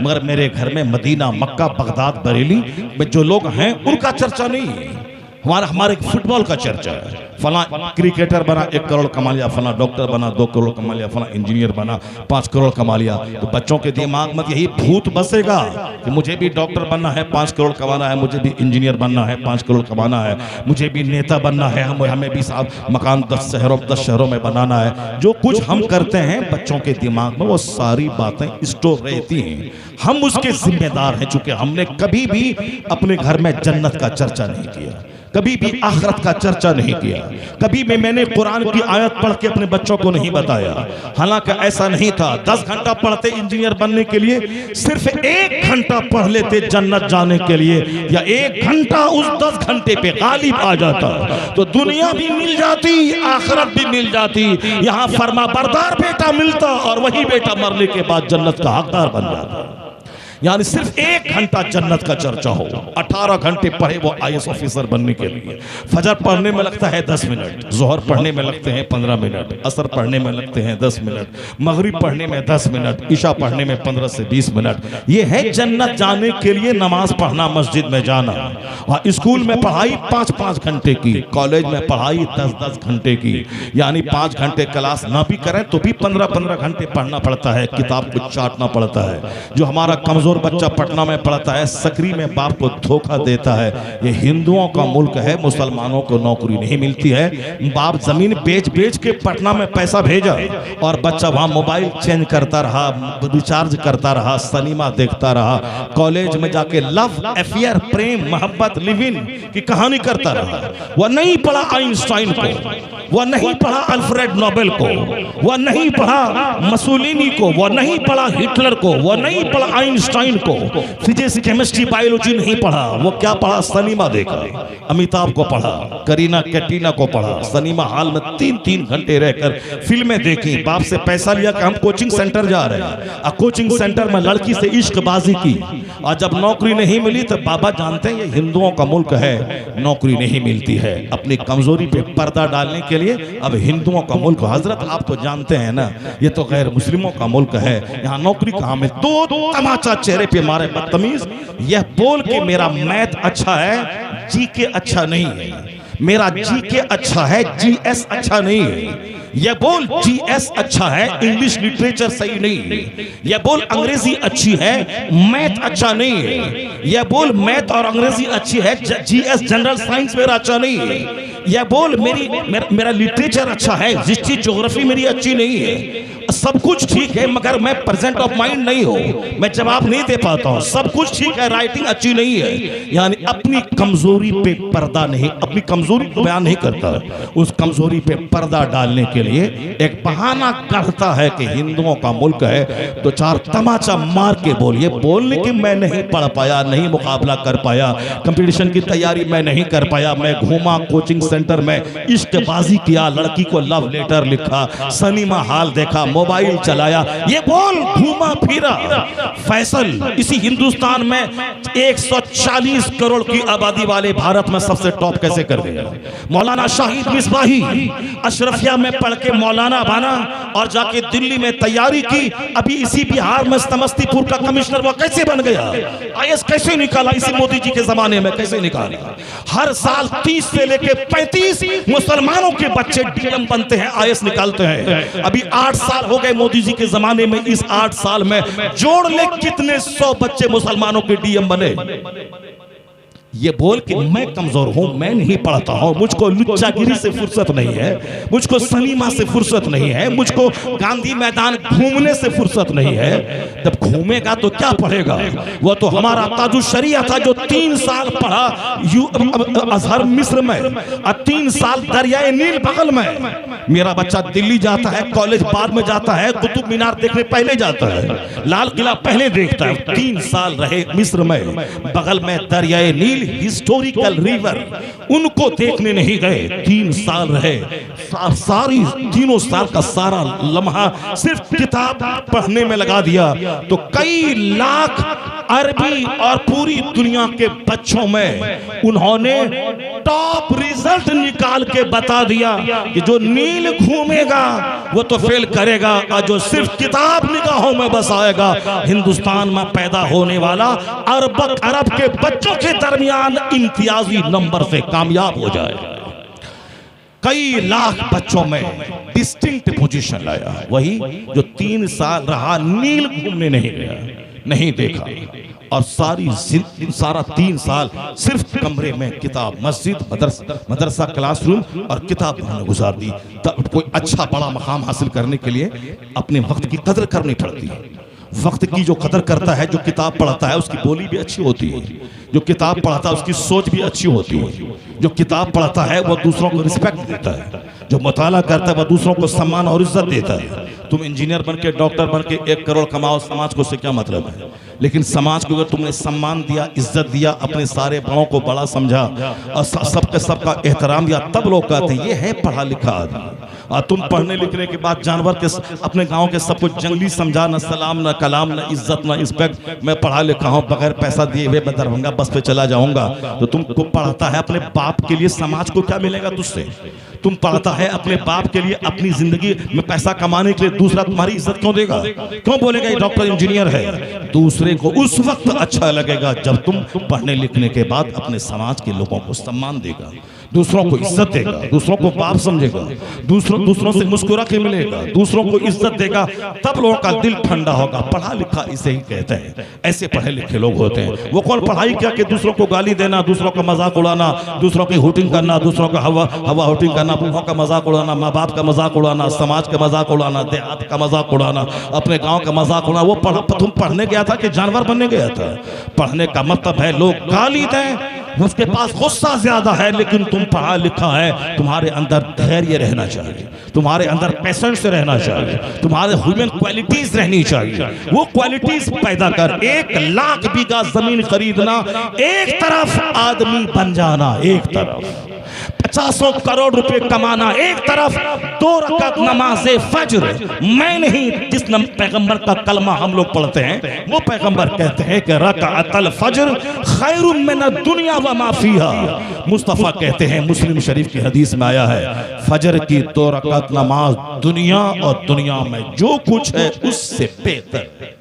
मगर मेरे घर में मदीना, मक्का, बगदाद, बरेली में जो लोग हैं उनका चर्चा नहीं। हमारे फुटबॉल का चर्चा है। फला क्रिकेटर बना 1 करोड़ कमा लिया, फला डॉक्टर बना 2 करोड़ कमा लिया, फला इंजीनियर बना 5 करोड़ कमा लिया। तो बच्चों के दिमाग में यही भूत बसेगा कि मुझे भी डॉक्टर बनना है, 5 करोड़ कमाना है, मुझे भी इंजीनियर बनना है, 5 करोड़ कमाना है, मुझे भी नेता बनना है, हमें भी साहब मकान 10 शहरों में बनाना है। जो कुछ हम करते हैं बच्चों के दिमाग में वो सारी बातें स्टोर रहती हैं। हम उसके जिम्मेदार हैं, चूंकि हमने कभी भी अपने घर में जन्नत का चर्चा नहीं किया, कभी भी आखिरत का चर्चा नहीं किया, कभी भी मैंने कुरान की आयत पढ़ के अपने बच्चों को नहीं बताया। हालांकि ऐसा नहीं था। 10 घंटा पढ़ते इंजीनियर बनने के लिए, सिर्फ 1 घंटा पढ़ लेते जन्नत जाने के लिए, या 1 घंटा उस 10 घंटे पे गालिब आ जाता तो दुनिया भी मिल जाती, आखिरत भी मिल जाती। यहाँ फरमा बरदार बेटा मिलता और वही बेटा मरने के बाद जन्नत का हकदार बन जाता। यानी सिर्फ 1 घंटा जन्नत का चर्चा हो। 18 घंटे पढ़े वो IAS ऑफिसर बनने के लिए। फजर पढ़ने में लगता है 10 मिनट, जोहर पढ़ने में लगते हैं 15 मिनट, असर पढ़ने में लगते हैं 10 मिनट, मगरिब पढ़ने में 10 मिनट, ईशा पढ़ने में 15 से 20 मिनट। ये है जन्नत जाने के लिए नमाज पढ़ना, मस्जिद में जाना। और स्कूल में पढ़ाई 5-5 घंटे की, कॉलेज में पढ़ाई 10-10 घंटे की। यानी 5 घंटे क्लास ना भी करें तो भी 15-15 घंटे पढ़ना पड़ता है, किताब को चाटना पड़ता है। जो हमारा कमजोर बच्चा पटना में पढ़ता है, सकरी में बाप को धोखा देता है। ये हिंदुओं का मुल्क है, मुसलमानों को नौकरी नहीं मिलती है। बाप जमीन बेच के पटना में पैसा भेजा और बच्चा वहां मोबाइल चेंज करता रहा, रिचार्ज करता रहा, सिनेमा देखता रहा, कॉलेज में जाके लव अफेयर, प्रेम, मोहब्बत, लिव इन की कहानी करता रहा। वह नहीं पढ़ा आइंस्टाइन को, वह नहीं पढ़ा अल्फ्रेड नोबेल को, वह नहीं पढ़ा मसूलिनी को, वह नहीं पढ़ा हिटलर को, वह नहीं पढ़ा आइंस्टाइन को, फिजिक्स, केमिस्ट्री, बायोलॉजी नहीं पढ़ा। वो क्या पढ़ा? सिनेमा देखा, अमिताभ को पढ़ा, करीना कैटरीना को पढ़ा, सिनेमा हॉल में 3-3 घंटे रहकर फिल्में देखी। बाप से पैसा लिया कि हम कोचिंग सेंटर जा रहे हैं, कोचिंग सेंटर में लड़की से इश्कबाजी की। और जब नौकरी नहीं मिली तो बाबा जानते हैं ये हिंदुओं का मुल्क है, नौकरी नहीं मिलती है। अपनी कमजोरी पे पर्दा डालने के लिए अब हिंदुओं का मुल्क, हजरत आप तो जानते हैं ना, ये तो गैर मुस्लिमों का मुल्क है, यहाँ नौकरी कहाँ मिल। 2 तमाचा चेहरे पे मारे बदतमीज। यह बोल के मेरा मैथ अच्छा है, जीके अच्छा नहीं है, मेरा जीके अच्छा है, जीएस अच्छा नहीं है। यह बोल जीएस अच्छा है, इंग्लिश लिटरेचर सही नहीं है। यह बोल अंग्रेजी अच्छी है, मैथ अच्छा नहीं है। यह बोल मैथ और अंग्रेजी अच्छी है, जीएस जनरल साइंस मेरा अच्छा नहीं है। यह बोल मेरा लिटरेचर अच्छा है, हिस्ट्री ज्योग्राफी मेरी अच्छी नहीं है। सब कुछ ठीक है मगर मैं प्रेजेंट ऑफ माइंड नहीं हूँ, मैं जवाब नहीं दे पाता हूँ। सब कुछ ठीक है, राइटिंग अच्छी नहीं है। यानी अपनी कमजोरी पे पर्दा नहीं, अपनी कमजोरी को बयान नहीं करता, उस कमजोरी पे पर्दा डालने के लिए एक बहाना करता है कि हिंदुओं का मुल्क है, तो 4 तमाचा मार के बोलिए। बोलने की मैं नहीं पढ़ पाया, नहीं मुकाबला कर पाया, कंपटीशन की तैयारी मैं नहीं कर पाया, मैं घूमा कोचिंग सेंटर में, इश्कबाजी किया, लड़की को लव लेटर लिखा, सिनेमा हॉल देखा, मोबाइल चलाया। ये बोल घूमा फिरा। फैसल इसी हिंदुस्तान में 140 करोड़ की आबादी वाले भारत में सबसे टॉप कैसे कर दिया? मौलाना शाहिद मिसबाही अशरफिया में पढ़ के मौलाना बना और जाके दिल्ली में तैयारी की। अभी इसी बिहार में समस्तीपुर का कमिश्नर वो कैसे बन गया? IAS कैसे निकाला? इसी मोदी जी के जमाने में कैसे निकाला? हर साल 30 से लेके 35 मुसलमानों के बच्चे डीएम बनते हैं, IAS निकालते हैं। अभी 8 साल हो गए मोदी जी के जमाने में, इस 8 साल में जोड़ ले कितने 100 बच्चे मुसलमानों के डीएम बने? ये बोल कि मैं कमजोर हूं, मैं नहीं पढ़ता हूं, मुझको लुच्चागिरी से फुर्सत नहीं है, मुझको सनीमा से फुर्सत नहीं है, मुझको गांधी मैदान घूमने से फुर्सत नहीं है। जब घूमेगा तो क्या पढ़ेगा? वो तो हमारा ताजुल शरिया था जो 3 साल पढ़ा अजहर मिस्र में और 3 साल दरियाए नील बगल में। मेरा बच्चा दिल्ली जाता है, कॉलेज बाद में जाता है, कुतुब मीनार देखने पहले जाता है, लाल किला पहले देखता है। 3 साल रहे मिस्र में, बगल में दरियाए नील, हिस्टोरिकल रिवर, उनको देखने नहीं गए। 3 साल रहे, सारी 3 साल का सारा लम्हा सिर्फ किताब पढ़ने में लगा दिया। तो कई लाख अरबी और पूरी दुनिया के बच्चों में उन्होंने टॉप रिजल्ट निकाल के बता दिया कि जो नील घूमेगा वो तो फेल करेगा, और जो सिर्फ किताब निगाहों में बस आएगा, हिंदुस्तान में पैदा होने वाला अरब के बच्चों के दरमियान इम्तियाजी नंबर से कामयाब हो जाए। कई लाख बच्चों में डिस्टिंक्ट पोजीशन लाया। वही जो 3 साल रहा, नील घूमने नहीं गया, नहीं देखा, और सारा 3 साल सिर्फ कमरे में किताब, मस्जिद, मदरसा, क्लासरूम और किताब पढ़ने गुजार दी। तब कोई अच्छा बड़ा मकाम हासिल करने के लिए अपने वक्त की कदर करनी पड़ती है। वक्त की जो कदर करता है, जो किताब पढ़ता है, उसकी बोली भी अच्छी होती है। जो किताब पढ़ता है उसकी सोच भी अच्छी होती है। जो किताब पढ़ता है वह दूसरों को रिस्पेक्ट देता है। जो मुताला करता है वह दूसरों को सम्मान और इज्जत देता है। तुम इंजीनियर बन के, डॉक्टर बन के 1 करोड़ कमाओ, समाज को उससे क्या मतलब है? लेकिन समाज को अगर तुमने सम्मान दिया, इज्जत दिया, अपने सारे बड़ों को बड़ा समझा और सबका एहतराम दिया, तब लोग कहते हैं ये है पढ़ा लिखा आदमी। और तुम पढ़ने लिखने के बाद जानवर के, अपने गांव के सबको जंगली समझा, न सलाम, न कलाम, न इज्जत, न रिस्पेक्ट। मैं पढ़ा लिखा हूँ, बगैर पैसा दिए हुए मैं दरभंगा बस पे चला जाऊंगा। तो तुमको पढ़ाता है अपने बाप के लिए, समाज को क्या मिलेगा तुझसे? तुम पढ़ता है अपने बाप के लिए, अपनी जिंदगी में पैसा कमाने के लिए, दूसरा तुम्हारी इज्जत क्यों देगा? क्यों बोलेगा ये डॉक्टर इंजीनियर है? दूसरे को उस वक्त अच्छा लगेगा जब तुम पढ़ने लिखने के बाद अपने समाज के लोगों को सम्मान देगा, दूसरों को इज्जत देगा, दूसरों को बाप समझेगा, दूसरों से मुस्कुरा के मिलेगा, दूसरों को इज्जत देगा, तब लोगों का दिल ठंडा होगा। पढ़ा लिखा इसे ही कहते हैं। ऐसे पढ़े लिखे लोग होते हैं। वो कौन पढ़ाई क्या कि दूसरों को गाली देना, दूसरों का मजाक उड़ाना, दूसरों की हुटिंग करना, दूसरों का हवा हुटिंग करना, बूढ़ों का मजाक उड़ाना, माँ बाप का मजाक उड़ाना, समाज का मजाक उड़ाना, देहात का मजाक उड़ाना, अपने गाँव का मजाक उड़ाना। वो तुम पढ़ने गया था कि जानवर बनने गया था? पढ़ने का मतलब है लोग गाली दें, उसके पास गुस्सा ज्यादा है, लेकिन तुम पढ़ा लिखा है, तुम्हारे अंदर धैर्य रहना चाहिए, तुम्हारे अंदर पेशेंस रहना चाहिए, तुम्हारे ह्यूमन क्वालिटीज रहनी चाहिए। वो क्वालिटीज पैदा कर। 1 लाख बीघा जमीन खरीदना एक तरफ, आदमी बन जाना एक तरफ, 50 करोड़ रुपए कमाना एक तरफ, 2 रकात नमाज़े फज्र। मैं नहीं, जिस पैगंबर का कलमा हम लोग पढ़ते हैं वो पैगंबर कहते हैं कि रकाअतल फज्र खैरुम मिन दुनिया व मा फीहा। मुस्तफ़ा कहते हैं, मुस्लिम शरीफ की हदीस में आया है, फजर की 2 रकात नमाज दुनिया और दुनिया में जो कुछ है उससे बेहतर है।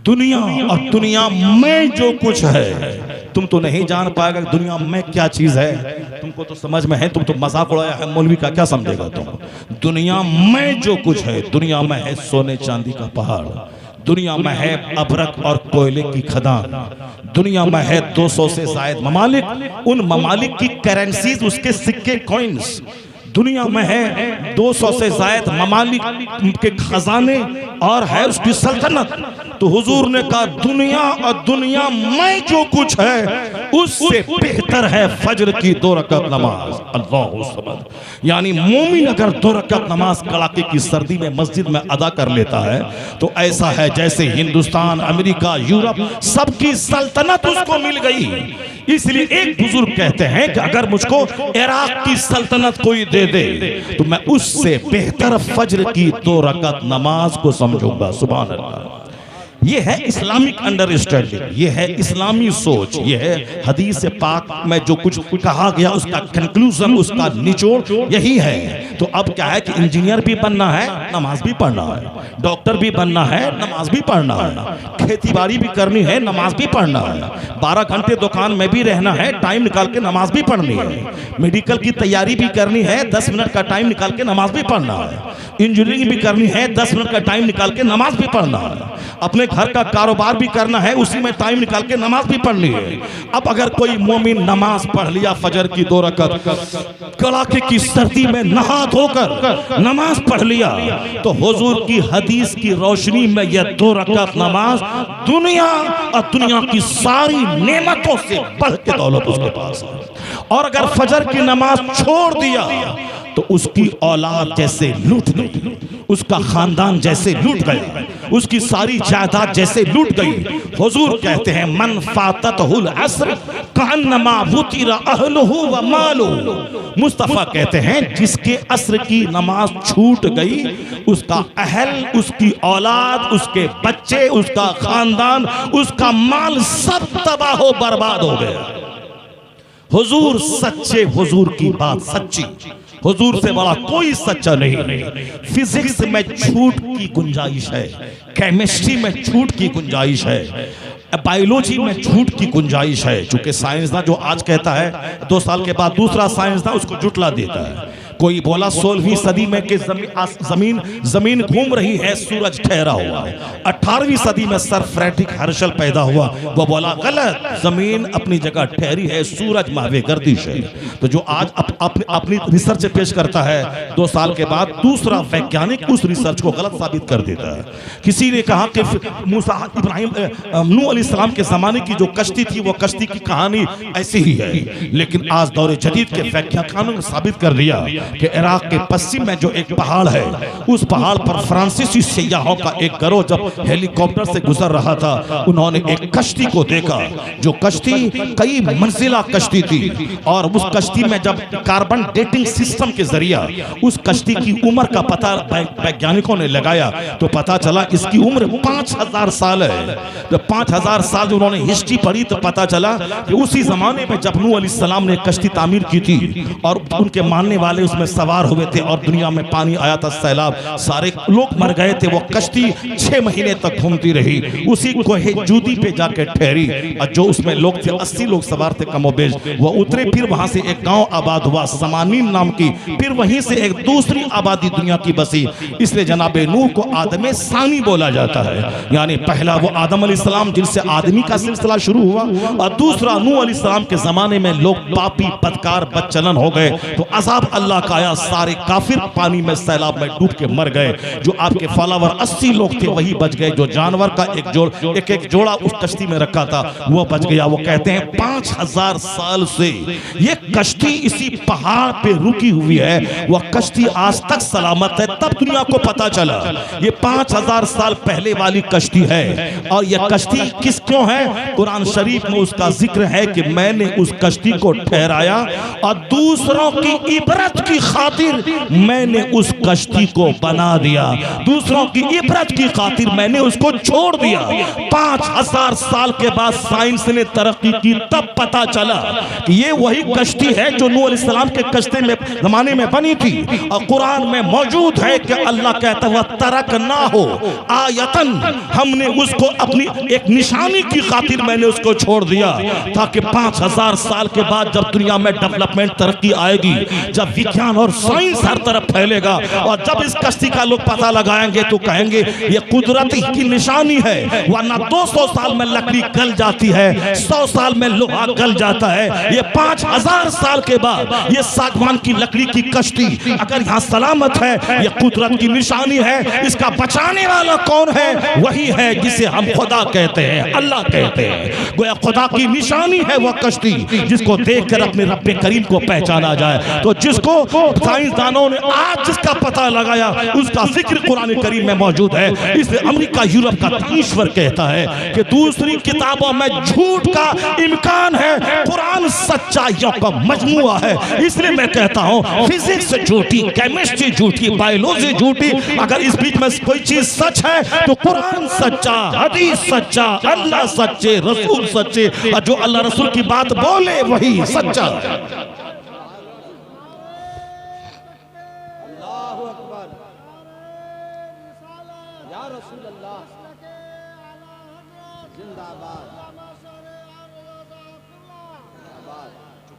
दुनिया और दुनिया में जो कुछ है, तुम तो नहीं जान पाएगा दुनिया में क्या चीज है। तुमको तो समझ में है, तुम तो मजाक उड़ाया है, मौलवी का क्या समझेगा तुम? दुनिया में जो कुछ है, दुनिया में है सोने चांदी का पहाड़, दुनिया में है अबरक और कोयले की खदान, दुनिया में है 200 से ज्यादा ममालिक, उन ममालिक की करेंसीज, उसके सिक्के, कॉइन्स। दुनिया में है 200 से ज्यादा ममालिक के खजाने और है उसकी सल्तनत। तो हुजूर ने कहा दुनिया और दुनिया में जो कुछ है उससे बेहतर है फजर की 2 रकात नमाज। अल्लाहु समद। यानी मोमिन अगर 2 रकात नमाज कड़ाके की सर्दी में मस्जिद में अदा कर लेता है तो ऐसा है जैसे हिंदुस्तान, अमेरिका, यूरोप सबकी सल्तनत उसको मिल गई। इसलिए एक बुजुर्ग कहते हैं कि अगर मुझको इराक की सल्तनत कोई दे दे तो मैं उससे बेहतर फजर की 2 रकात नमाज को समझूंगा। सुभान अल्लाह। ये है इस्लामिक अंडरस्टैंडिंग, ये है इस्लामी सोच, ये है हदीस पाक में जो कुछ कहा गया उसका कंक्लूजन, उसका निचोड़ यही है। तो अब क्या है कि इंजीनियर भी बनना है, नमाज भी पढ़ना है, डॉक्टर भी बनना है, नमाज भी पढ़ना है, खेती बाड़ी भी करनी है, नमाज भी पढ़ना है, 12 घंटे दुकान में भी रहना है, टाइम निकाल के नमाज भी पढ़नी है, मेडिकल की तैयारी भी करनी है, 10 मिनट का टाइम निकाल के नमाज भी पढ़ना है, इंजीनियरिंग भी करनी है, 10 मिनट का टाइम निकाल के नमाज भी पढ़ना है, अपने घर का कारोबार भी करना है, उसी में टाइम निकाल के नमाज भी पढ़नी है। अब अगर कोई मोमिन नमाज पढ़ लिया फजर की 2 रकात, कड़ाके की सर्दी में नहा धोकर नमाज पढ़ लिया, तो हुजूर की हदीस की रोशनी में यह 2 रकात नमाज दुनिया और दुनिया की सारी नेमतों से बढ़ के दौलत उसके पास है। और अगर फजर की नमाज छोड़ दिया तो उसकी औलाद जैसे लूट गई, उसका खानदान जैसे लूट गया, उसकी सारी जायदाद जैसे लूट गई। हुजूर कहते हैं मन फाततहुल अस्र कअन्नमा वुतिरा अहलुहु व मालुहु। मुस्तफा कहते हैं जिसके अस्र की नमाज छूट गई, उसका अहल, उसकी औलाद, उसके बच्चे, उसका खानदान, उसका माल सब तबाह बर्बाद हो गया। हुजूर सच्चे, हुजूर की बात सच्ची, हुजूर से बड़ा कोई सच्चा नहीं। फिजिक्स में छूट की गुंजाइश है, केमिस्ट्री में छूट की गुंजाइश है, बायोलॉजी में छूट की गुंजाइश है। चूंकि साइंसदान जो आज कहता है 2 साल के बाद दूसरा साइंसदान उसको जुटला देता है। कोई बोला 16वीं सदी में कि जमीन घूम रही है, सूरज ठहरा हुआ है। 18वीं सदी में सर फ्रेडरिक हर्शल पैदा हुआ, वो बोला गलत, जमीन अपनी जगह ठहरी है, सूरज मावे गर्दिश है। तो जो आज अपनी रिसर्च पेश करता है 2 साल के बाद दूसरा वैज्ञानिक उस रिसर्च को गलत साबित कर देता है। किसी ने कहा कि मूसा इब्राहिम नूह अलैहिस्सलाम के जमाने की जो कश्ती थी वो कश्ती की कहानी ऐसी ही है, लेकिन आज दौरे जदीद के वैज्ञानिकों ने साबित कर दिया कि इराक के पश्चिम में जो एक पहाड़ है, उस पहाड़ पर फ्रांसीसी सयाहों का एक गिरोह जब हेलीकॉप्टर से गुजर रहा था, उन्होंने एक कश्ती को देखा। जो कश्ती कई मंजिला कश्ती थी, और उस कश्ती में जब कार्बन डेटिंग सिस्टम के जरिया उस कश्ती की उम्र का पता वैज्ञानिकों ने लगाया तो पता चला इसकी उम्र 5000 साल है। जब 5000 साल जो उन्होंने हिस्ट्री पढ़ी तो पता चला कि उसी जमाने में जब नूह अलैहिस्सलाम ने कश्ती तामीर की थी और उनके मानने वाले उसमें सवार हुए थे और दुनिया में पानी आया था, सैलाब, सारे लोग मर गए थे, वो कश्ती 6 महीने तक घूमती रही, उसी कोहे जूदी पे जाके ठहरी। और जो उसमें लोग थे 80 लोग सवार थे कमोबेश, वो उतरे, फिर वहां से एक गांव आबाद हुआ समानीन नाम की, फिर वहीं से एक दूसरी आबादी दुनिया की बसी। इसलिए जनाबे नूह को आदमे सानी बोला जाता है, यानी पहला वो आदम अलैहिस्सलाम जिनसे आदमी का सिलसिला शुरू हुआ, और दूसरा नूह अलैहिस्सलाम के जमाने में लोग पापी बदकार बदचलन हो गए तो अजाब अल्लाह का आया, सारे काफिर पानी में सैलाब में डूब के मर गए। जो आपके फॉलोवर 80 लोग थे वही बच गए, जो जानवर का एक जोड़ा उस कश्ती में रखा था वो बच गया। वो कहते हैं 5000 साल से ये कश्ती इसी पहाड़ पे रुकी हुई है, वह कश्ती आज तक सलामत है। तब दुनिया को पता चला ये 5000 साल पहले वाली कश्ती है। और यह कश्ती किस क्यों है, कुरान शरीफ में उसका जिक्र है कि मैंने उस कश्ती को ठहराया और दूसरों की इबरत की खातिर मैंने उस कश्ती को बना दिया, दूसरों की इबरत की खातिर मैंने उसको छोड़ दिया। 5000 साल के बाद साइंस ने तरक्की की, तब पता चला कि ये वही कश्ती है जो नूह अलैहिस्सलाम के कश्ती में जमाने में बनी थी। और कुरान में मौजूद है कि अल्लाह कहता हुआ तरक ना हो आयतन, हमने उसको अपनी एक निशानी की खातिर मैंने उसको छोड़ दिया, ताकि 5000 साल के बाद जब दुनिया में डेवलपमेंट तरक्की आएगी, जब विज्ञान और साइंस हर तरफ फैलेगा और जब इस कश्ती का लोग पता लगाएंगे तो कहेंगे ये कुदरत की निशानी है। वरना 200 साल में लकड़ी गल जाती है, 100 साल में लोहा गल जाता है, ये 5000 साल के बाद ये सागवान की लकड़ी की कश्ती अगर यहाँ सलामत है, ये कुदरत की निशानी है। इसका बचाने वाला कौन है? वही है जिसे हम खुदा कहते हैं, अल्लाह कहते हैं। गोया खुदा की निशानी है वह कश्ती, जिसको देखकर अपने रब्बे करीम को पहचाना जाए। तो जिसको साइंसदानों ने आज जिसका पता लगाया उसका जिक्र कुरान करीम में मौजूद है। इसलिए अमेरिका यूरोप का ईश्वर कहता है कि दूसरी किताबों में झूठ का इम्कान है, कुरान सच्चाइयों का मजमुआ है। इसलिए मैं कहता हूं फिजिक्स झूठी, केमिस्ट्री झूठी, बायोलॉजी झूठी, अगर इस बीच में कोई चीज सच है तो कुरान सच्चा, हदीस सच्चा, अल्लाह सच्चे, रसूल सच्चे, और जो अल्लाह रसूल की बात बोले वही सच्चा है।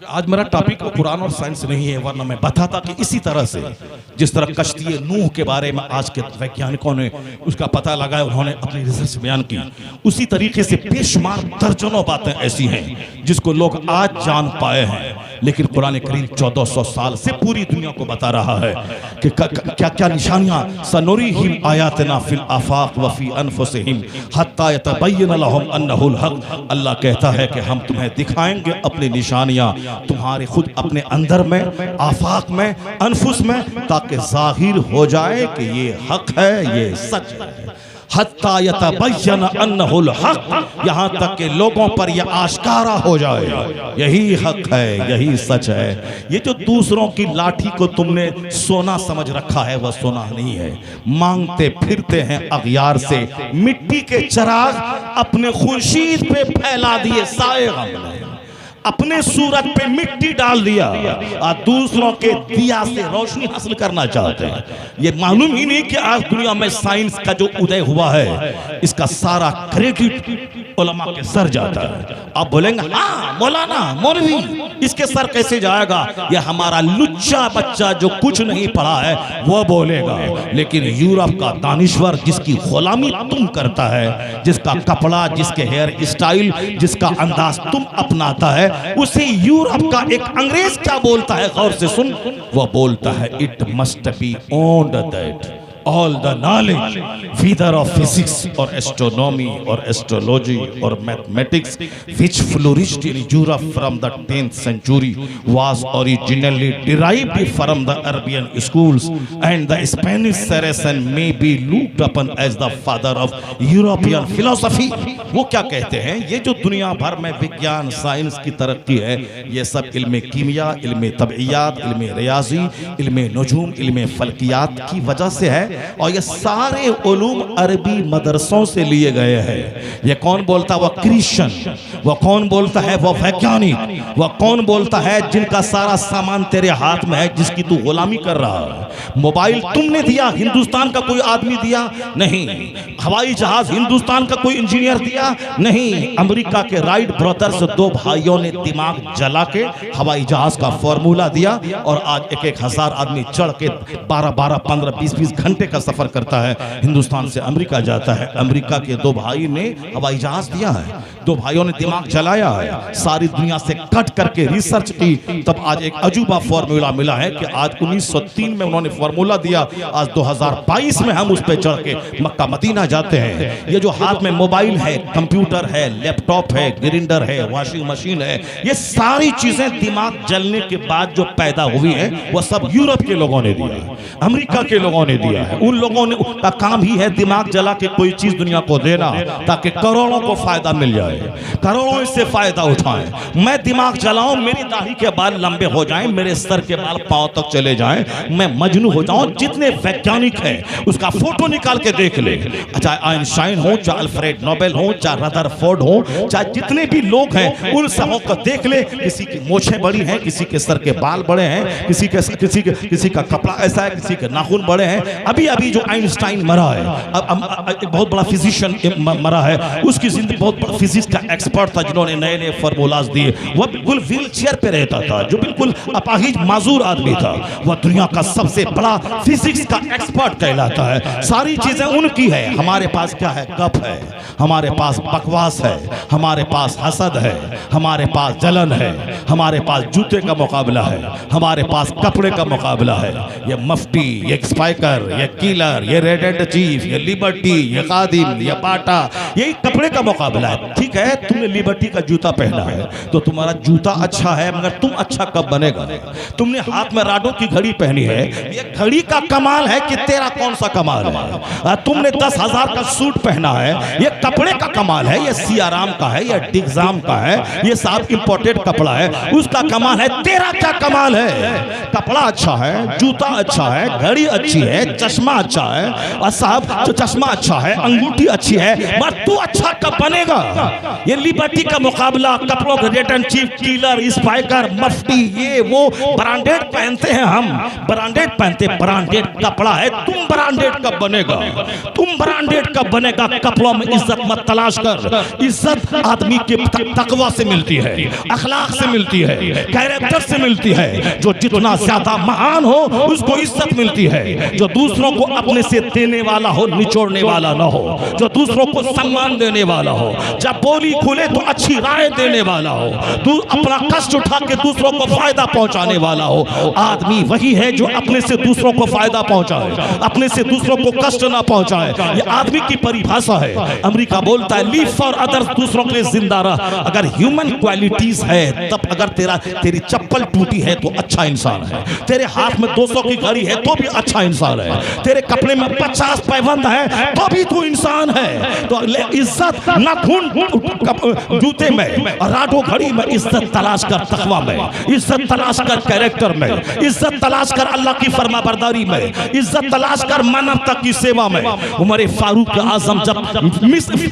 आज मेरा टॉपिक कुरान और साइंस नहीं है, वरना मैं बताता कि इसी तरह से जिस तरह कश्ती नूह के बारे में आज के वैज्ञानिकों ने उसका पता लगाया, उन्होंने अपनी रिसर्च बयान की, उसी तरीके से बेशुमार दर्जनों बातें ऐसी हैं जिसको लोग आज जान पाए हैं। लेकिन कुरान करीम 1400 साल से पूरी दुनिया को बता रहा है कि क्या क्या निशानियां, सनुरीहिम आयातना फिल आफाक व फी अनफुसिहिम हत्ता यतबय्यन लहुम अन्नहुल हक। अल्लाह कहता है कि हम तुम्हें दिखाएंगे अपनी निशानियां तुम्हारे खुद अपने अंदर में, आफाक में, अनफुस में, ताकि जाहिर हो जाए कि ये हक है, ये सच है। हत्ता यतबय्यन अन्नहुल हक, यहाँ तक कि लोगों पर यह आश्कारा हो जाए यही हक है, यही सच है। ये जो दूसरों की लाठी को तुमने सोना समझ रखा है, वह सोना नहीं है। मांगते फिरते हैं अगयार से मिट्टी के चिराग, अपने खुर्शीद पे फैला दिए साए गम ने, अपने सूरत पे मिट्टी डाल दिया और दूसरों के दिया से रोशनी हासिल करना चाहते हैं। ये मालूम ही नहीं कि आज दुनिया में साइंस का जो उदय हुआ है, इसका सारा क्रेडिट उलमा के सर जाता है। आप बोलेंगे हाँ मौलाना मौलवी इसके सर कैसे जाएगा? ये हमारा लुच्चा बच्चा जो कुछ नहीं पढ़ा है वो बोलेगा। लेकिन यूरोप का दानिश्वर जिसकी गुलामी तुम करता है, जिसका कपड़ा, जिसके हेयर स्टाइल, जिसका अंदाज तुम अपनाता है, उसे यूरोप का एक अंग्रेज क्या बोलता है? गौर से सुन, वो बोलता है it must be owned that all the knowledge whether of physics or astronomy or astrology or mathematics which flourished in Europe from the 10th century was originally derived from the Arabian schools, and the Spanish Saracen may be looked upon as the father of European philosophy। वो क्या कहते हैं? ये जो दुनिया भर में विज्ञान साइंस की तरक्की है, ये सब इल्म कीमिया, इल्म तबइयात, इल्म रियाजी, इल्म नजूम, इल्म फल्कियात की वजह से है। और ये सारे उलूम अरबी मदरसों से लिए गए हैं। ये कौन बोलता है? वह क्रिश्चियन। वह कौन बोलता है? वह वैज्ञानिक। वह कौन बोलता है? जिनका सारा सामान तेरे हाथ में है, जिसकी तू गुलामी कर रहा है। मोबाइल तुमने दिया, हिंदुस्तान का कोई आदमी दिया नहीं। हवाई जहाज हिंदुस्तान का कोई इंजीनियर दिया नहीं। अमेरिका के राइट ब्रदर्स दो भाइयों ने दिमाग जला के हवाई जहाज का फॉर्मूला दिया, और आज 1,000 आदमी चढ़ के 12-12, 15, 20-20 घंटे का सफर करता है, हिंदुस्तान से अमेरिका जाता है। अमेरिका के दो भाई ने हवाई जहाज दिया है, दो भाइयों ने दिमाग जलाया है, सारी दुनिया से कट करके रिसर्च की, तब आज एक अजूबा फॉर्मूला मिला है कि आज 1903 में उन्होंने फॉर्मूला दिया, आज 2022 में हम उस पर चढ़ के मक्का मदीना जाते हैं। ये जो हाथ में मोबाइल है, कंप्यूटर है, लैपटॉप है, ग्राइंडर है, वॉशिंग मशीन है, ये सारी चीजें दिमाग जलने के बाद जो पैदा हुई है, वह सब यूरोप के लोगों ने दिया, अमेरिका के लोगों ने दिया है। उन लोगों ने का काम ही है दिमाग जला के कोई चीज दुनिया को देना, ताकि करोड़ों को फायदा मिल जाए, करोड़ों इससे फायदा उठाएं। मैं दिमाग जलाऊं, मेरी दाढ़ी के बाल लंबे हो जाएं, मेरे सर के बाल पांव तक चले जाएं, मैं मजनू हो जाऊं। जितने वैज्ञानिक हैं उसका फोटो निकाल के देख ले, चाहे आइंस्टाइन हो, चाहे अल्फ्रेड नोबेल हो, चाहे रदरफोर्ड हो, चाहे जितने भी लोग हैं, उन सबों को देख ले। किसी की मोछें बड़ी हैं, किसी के सर के बाल बड़े हैं, किसी का कपड़ा ऐसा है, किसी के नाखून बड़े हैं। अभी जो आइंस्टाइन मरा है, एक बहुत बड़ा फिजिशियन मरा है, उसकी जिंदगी बहुत बड़ा फिजिक्स का एक्सपर्ट था, जिन्होंने नए नए फॉर्मूलाज दिए। वह बिल्कुल व्हील चेयर पे रहता था, जो बिल्कुल अपाहिज माजूर आदमी था, वह दुनिया का सबसे बड़ा फिजिक्स का एक्सपर्ट कहलाता है। सारी चीजें उनकी है। हमारे पास क्या है? गप है, हमारे पास बकवास है, हमारे पास हसद है, हमारे पास जलन है, हमारे पास जूते का मुकाबला है, हमारे पास कपड़े का मुकाबला है। ये मफ्ती, ये स्पाइकर, ये कीलर, ये रेड एंड चीफ, ये लिबर्टी, ये कादिम, ये बाटा, यही कपड़े का मुकाबला है। ठीक है, तुमने लिबर्टी का जूता पहना है तो तुम्हारा जूता अच्छा है, मगर तुम अच्छा कब बनेगा? तुमने हाथ में राडो की घड़ी पहनी है, ये घड़ी का कमाल है कि तेरा कौन सा कमाल है? तुमने 10,000 का सूट पहना है, ये कपड़े का कमाल है, ये सियाराम का है, ये डिग्जाम का है, ये साफ इंपोर्टेड कपड़ा है, उसका कमाल है। तेरा क्या कमाल है? कपड़ा अच्छा है, जूता अच्छा है, घड़ी अच्छी है, चश्मा चश्मा अच्छा है और साहब जो चश्मा अच्छा है, अंगूठी अच्छी है, मगर तू अच्छा कब बनेगा? ये लिबर्टी का मुकाबला, कपड़ों के रेट एंड चीफ, कीलर, स्पाइकर, मफ्ती, ये वो ब्रांडेड पहनते हैं, हम ब्रांडेड पहनते, ब्रांडेड कपड़ा है। तुम ब्रांडेड कब बनेगा? तुम ब्रांडेड कब बनेगा? कपड़ों में इज्जत मत तलाश कर। इज्जत आदमी के तकवा से मिलती है, अखलाक से मिलती है, कैरेक्टर से मिलती है। जो जितना ज्यादा महान हो उसको इज्जत मिलती है। जो दूसरों को अपने से देने वाला हो, निचोड़ने वाला ना हो, जो दूसरों को सम्मान देने वाला हो, जब बोली खुले तो अच्छी राय देने वाला हो, तू अपना कष्ट उठा के दूसरों को फायदा पहुंचाने वाला हो। आदमी वही है जो अपने से दूसरों को फायदा पहुंचाए, अपने से दूसरों को कष्ट ना पहुंचाए। ये आदमी की परिभाषा है। अमेरिका बोलता है लिव फॉर अदर्स, दूसरों के लिए जिंदा रह। अगर ह्यूमन क्वालिटीज है तब, अगर तेरी चप्पल टूटी है तो अच्छा इंसान है, तेरे हाथ में 200 की घड़ी है तो भी अच्छा इंसान है, तेरे कपड़े में 50 पैबंद है तो भी तू इंसान है। तो इज्जत ना ढूंढ जूते में, राडो घड़ी में, इज्जत तलाश कर तकवा में, इज्जत तलाश कर कैरेक्टर में, इज्जत तलाश कर अल्लाह की फरमाबरदारी में, इज्जत तलाश कर मानवता की सेवा में। उमर फारूक आजम जब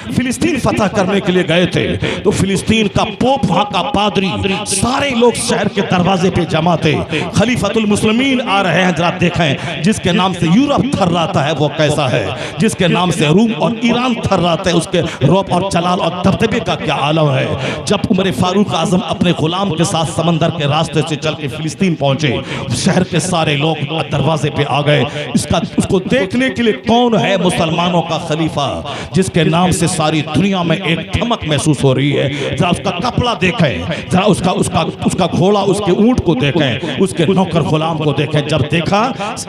फिलिस्तीन फतह करने के लिए गए थे तो फिलिस्तीन का पोप, वहां का पादरी, सारे लोग शहर के दरवाजे पे जमा थे। खलीफतुल मुस्लिमीन आ रहे हैं, जरा देखें जिसके नाम से यूरोप थर्राता है वो कैसा है, जिसके नाम से रूम और ईरान थर्राता है उसके रौब और जलाल और दबदबे का क्या आलम है। जब उमर फारूक आजम अपने गुलाम के साथ समंदर के रास्ते से चल के फिलिस्तीन पहुंचे, शहर के सारे लोग दरवाजे पे आ गए। उसको देखने के लिए कौन है मुसलमानों का खलीफा, जिसके नाम से सारी दुनिया में एक धमक महसूस हो रही है। जरा उसका कपड़ा देखें, जरा उसका घोड़ा, उसके ऊंट को देखें, उसके नौकर गुलाम को देखें। जब देखा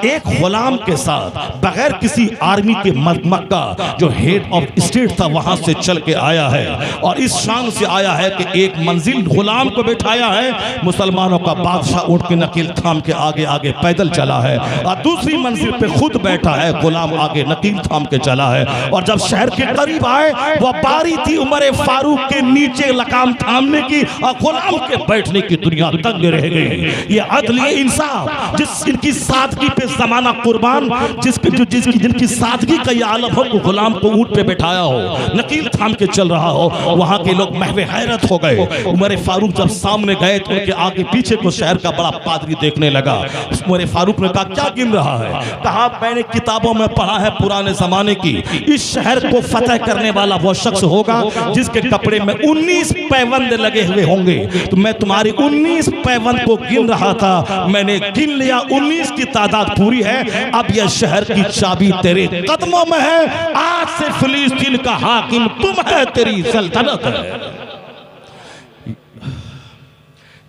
एक गुलाम के साथ बगैर किसी आर्मी के मक्का जो हेड ऑफ स्टेट था वहां से चल के आया है और इस शान से आया है कि एक मंजिल गुलाम को बैठाया है, मुसलमानों का बादशाह ऊंट की नकील थाम के आगे आगे पैदल चला है और दूसरी मंजिल पे खुद बैठा है, गुलाम आगे नकील थाम के चला है। और जब शहर के करीब आए, वह बारी थी उमर फारूक के नीचे लकाम थामने की और गुलाम के बैठने की। दुनिया दंग रह गई। ये अदल, ये इंसाफ, जिनकी सादगी पे जमाना कुर्बान, जिनकी सादगी का ये आलम हो, गुलाम को ऊंट पे बैठाया हो, नकील थाम के चल रहा हो, वहां के लोग महवे हैरत हो गए। उमर फारूक जब सामने गए तो उनके आगे पीछे को शहर का बड़ा पादरी देखने लगा। उमर फारूक ने कहा क्या गिन रहा है? कहा मैंने किताबों में पढ़ा है पुराने जमाने की, इस शहर को फतह करने वाला वो शख्स होगा जिसके कपड़े में 19 पैबंद लगे हुए होंगे। तो मैं तुम्हारी 19 पैबंद को गिन रहा था, मैंने गिन लिया, 19 की तादाद पूरी है। अब यह शहर की चाबी तेरे कदमों में है, आज से फिलिस्तीन का हाकिम तुम है, तेरी सल्तनत है।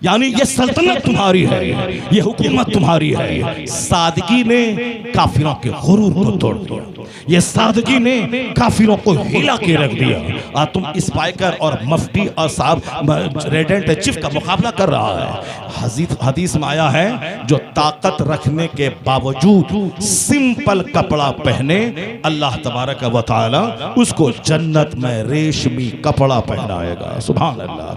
यानी ये सल्तनत तुम्हारी है, ये हुकूमत तुम्हारी है। सादगी ने काफिरों के गुरूर को तोड़ दिया, ये सादगी ने काफिरों को हिला के रख दिया। तुम स्पाइकर और मफ्ती और साहब रेडेंट चीफ का मुकाबला कर रहा है। हदीस में आया है जो ताकत रखने के बावजूद सिंपल कपड़ा पहने, अल्लाह तबारक व तआला उसको जन्नत में रेशमी कपड़ा पहनाएगा। सुभान अल्लाह।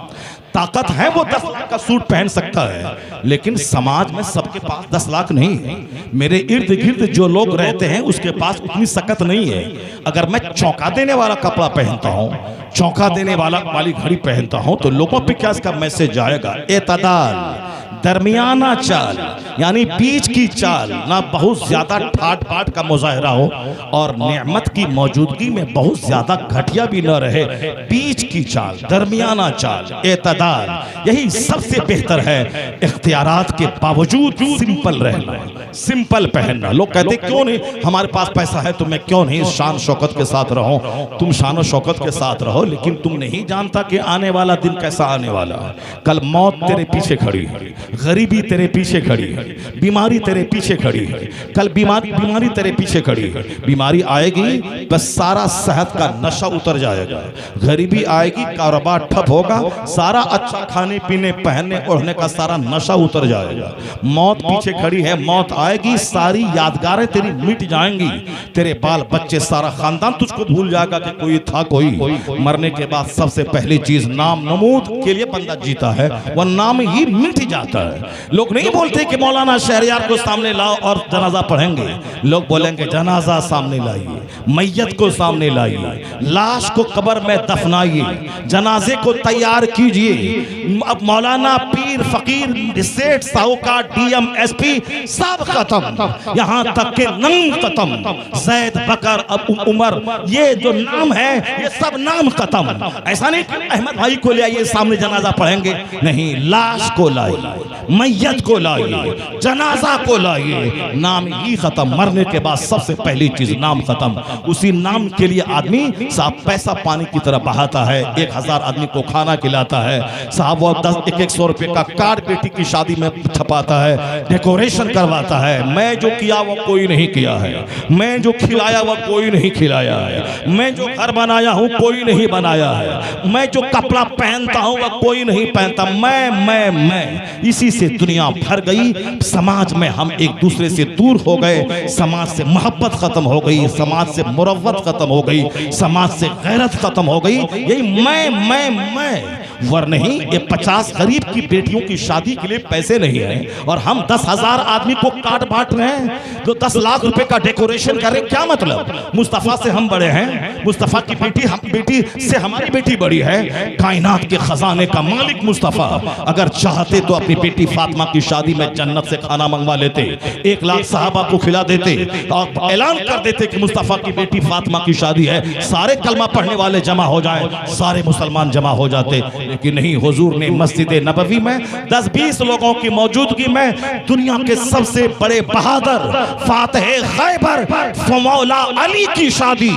ताकत है, वो 10 लाख का सूट पहन सकता है, लेकिन समाज में सबके पास 10 लाख नहीं है। मेरे इर्द गिर्द जो लोग रहते हैं उसके पास उतनी सकत नहीं है। अगर मैं चौंका देने वाला कपड़ा पहनता हूँ, चौंका देने वाली घड़ी पहनता हूँ, तो लोगों पे क्या इसका मैसेज जाएगा? एतदाल, दरमियाना चाल, यानी बीच की चाल, ना बहुत ज्यादा ठाट बाट का मुजाहरा हो और नेमत की मौजूदगी में बहुत ज्यादा घटिया भी न रहे, बीच की चाल, दरमियाना चाल, एतदाल, यही सबसे बेहतर है। इख्तियारात के बावजूद सिंपल रहना, सिंपल पहनना। लोग कहते क्यों नहीं, हमारे पास पैसा है तो मैं क्यों नहीं शान शौकत के साथ रहूं। तुम शान शौकत के साथ रहो, लेकिन तुम नहीं जानता कि आने वाला दिन कैसा आने वाला है। कल मौत तेरे पीछे खड़ी है, गरीबी तेरे पीछे खड़ी है, बीमारी तेरे पीछे खड़ी है। कल बीमारी तेरे पीछे खड़ी है। बीमारी आएगी बस सारा सेहत का नशा उतर जाएगा, गरीबी आएगी, कारोबार ठप होगा, सारा अच्छा खाने पीने पहनने ओढ़ने का सारा नशा उतर जाएगा। मौत पीछे खड़ी है, मौत आएगी, सारी यादगारें तेरी मिट जाएंगी, तेरे बाल बच्चे सारा खानदान तुझको भूल जाएगा कि कोई था कोई। मरने के बाद सबसे पहली चीज नाम नमूद के लिए बंदा जीता है, वह नाम ही मिट जाता है। लोग नहीं बोलते कि मौलाना शहरयार को सामने लाओ और जनाजा पढ़ेंगे, लोग बोलेंगे जनाजा सामने लाइए, मैयत को सामने लाइए, लाश को कब्र में दफनाइए, जनाजे को तैयार कीजिए। अब मौलाना, पीर, फकीर, सेठ, साहूकार, डीएम, एसपी सब खत्म, यहाँ तक के नाम खत्म। जैद, बकर, अब उमर, ये जो नाम है ये सब नाम खत्म। ऐसा नहीं कि अहमद भाई को ले आइए सामने जनाजा पढ़ेंगे, नहीं, लाश को लाइए, मैयत को लाइए, जनाजा को लाइए, नाम ही खत्म। मरने के बाद सबसे पहली चीज नाम खत्म। उसी नाम के लिए आदमी साहब पैसा पानी की तरह बहाता है, 1000 आदमी को खाना खिलाता है साहब, वो 10-100 रुपए का कार्ड बेटी की शादी में छपाता है, डेकोरेशन करवाता है। मैं जो किया वो कोई नहीं किया है, मैं जो खिलाया वो कोई नहीं खिलाया है, मैं जो घर बनाया हूँ कोई नहीं बनाया है, मैं जो कपड़ा पहनता हूँ वो कोई नहीं पहनता। मैं इसी से दुनिया भर गई। समाज में हम एक दूसरे से दूर हो गए, समाज से मोहब्बत खत्म हो गई, समाज से मुरव्वत खत्म हो गई, समाज से गैरत खत्म हो गई। यही मैं वर नहीं, ये 50 गरीब की बेटियों की शादी के लिए पैसे नहीं है और हम 10,000 आदमी को काट बांट रहे हैं, जो 10 लाख रुपए का डेकोरेशन कर रहे हैं। क्या मतलब? मुस्तफा से हम बड़े हैं, मुस्तफा की बेटी से हमारी बेटी बड़ी है। कायनात के खजाने का मालिक मुस्तफा अगर चाहते तो अपनी बेटी फातिमा की शादी में जन्नत से खाना मंगवा लेते, 1 लाख सहाबा को खिला देते और ऐलान कर देते कि मुस्तफा की बेटी फातिमा की शादी है, सारे कलमा पढ़ने वाले जमा हो जाए, सारे मुसलमान जमा हो जाते। लेकिन नहीं, हुजूर ने मस्जिद नबवी में 10-20 लोगों की मौजूदगी में दुनिया के सबसे बड़े बहादुर फातिह खैबर मौला अली की शादी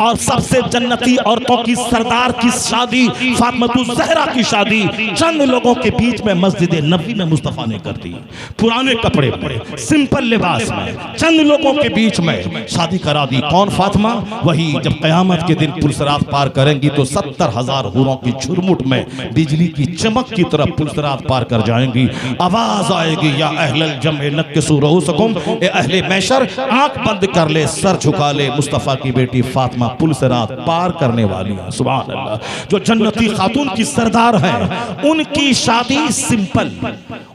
और सबसे जन्नती औरतों की सरदार की शादी फातिमा ज़हरा की शादी चंद लोगों के बीच में मस्जिद नबवी में मुस्तफा ने कर दी। पुराने कपड़े में, सिंपल लिबास में, चंद लोगों के बीच में शादी करा दी। कौन? फातिमा। वही जब क़यामत के दिन पुलसरात पार करेंगी तो 70,000 हूरों की झुरमुट में बिजली की चमक की तरफ पुलसरात पार कर जाएंगी। आवाज आएगी, या अहलल जमे नक्किसू रुऊसकुम, ए अहले मैशर आंख बंद कर ले, सर झुका ले, मुस्तफा की बेटी फातिमा पुलसरात पार करने वाली है। सुभान अल्लाह। जो जन्नती खातून की सरदार है, उनकी शादी सिंपल,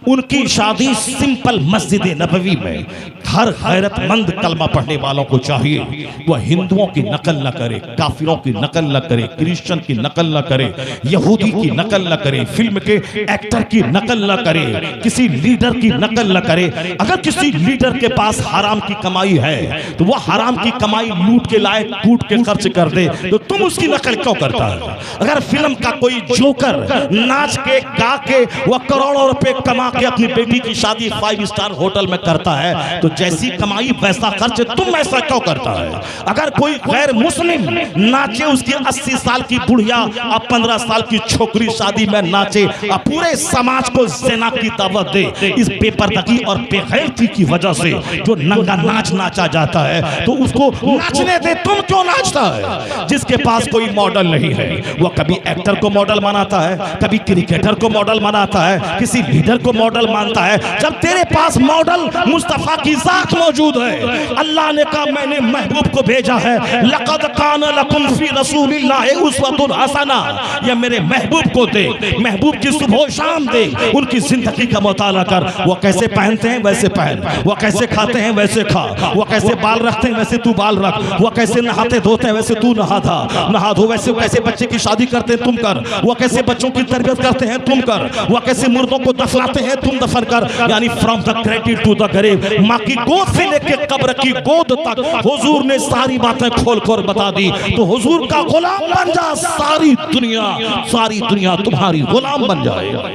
उनकी शादी सिंपल मस्जिद नबवी में। हर गैरतमंद कलमा पढ़ने वालों को चाहिए वह हिंदुओं की नकल न करे, काफिरों की नकल न करे, क्रिश्चियन की नकल न करे, यहूदी की नकल न करे, फिल्म के एक्टर की नकल न करे, किसी लीडर की नकल न करे। अगर किसी लीडर के पास हराम की कमाई है तो वह हराम की कमाई लूट के लाए, कूट के खर्च कर दे, तो तुम उसकी नकल क्यों करता है? अगर फिल्म का कोई जोकर नाच के गा के वह करोड़ों रुपए कमा के अपनी बेटी की शादी 5 स्टार होटल में करता है, तो जैसी कमाई वैसा खर्च, तुम ऐसा क्यों करता है? अगर कोई गैर मुस्लिम नाचे, उसकी 80 साल की बुढ़िया और 15 साल की छोकरी शादी में नाचे और पूरे समाज को ज़िना की दावत दे, इस बेपर्दगी और बेगैरती की वजह से जो नंगा नाच नाचा जाता है तो उसको नाचने दे, तुम क्यों नाचता है? जिसके पास कोई मॉडल नहीं है वो कभी एक्टर को मॉडल मानता है, कभी क्रिकेटर को मॉडल मानता है, किसी लीडर को मॉडल मानता है। जब तेरे पास मॉडल मुस्तफा की जात मौजूद है, अल्लाह ने कहा मैंने महबूब को भेजा है, लक़द कान लकुम फी रसूलिल्लाहि उस्वतुन हसना। ये मेरे महबूब को दे, महबूब की सुबह शाम दे, उनकी जिंदगी का मुताला कर। वो कैसे पहनते हैं वैसे पहन, वो कैसे खाते हैं वैसे खा, वो कैसे बाल रखते हैं वैसे तू बाल रख, वो कैसे नहाते धोते हैं वैसे तू नहा धो, वैसे कैसे बच्चे की शादी करते हैं तुम कर, वो कैसे बच्चों की तरबियत करते हैं तुम कर, वो कैसे मुर्दों को दफनाते हैं तुम दफन कर। यानी from the cradle to the grave, माँ की गोद से लेके कब्र की गोद तक हुजूर ने सारी बातें खोल कर बता दी। तो हुजूर का गुलाम बन जा, सारी दुनिया तुम्हारी गुलाम बन जाएगा।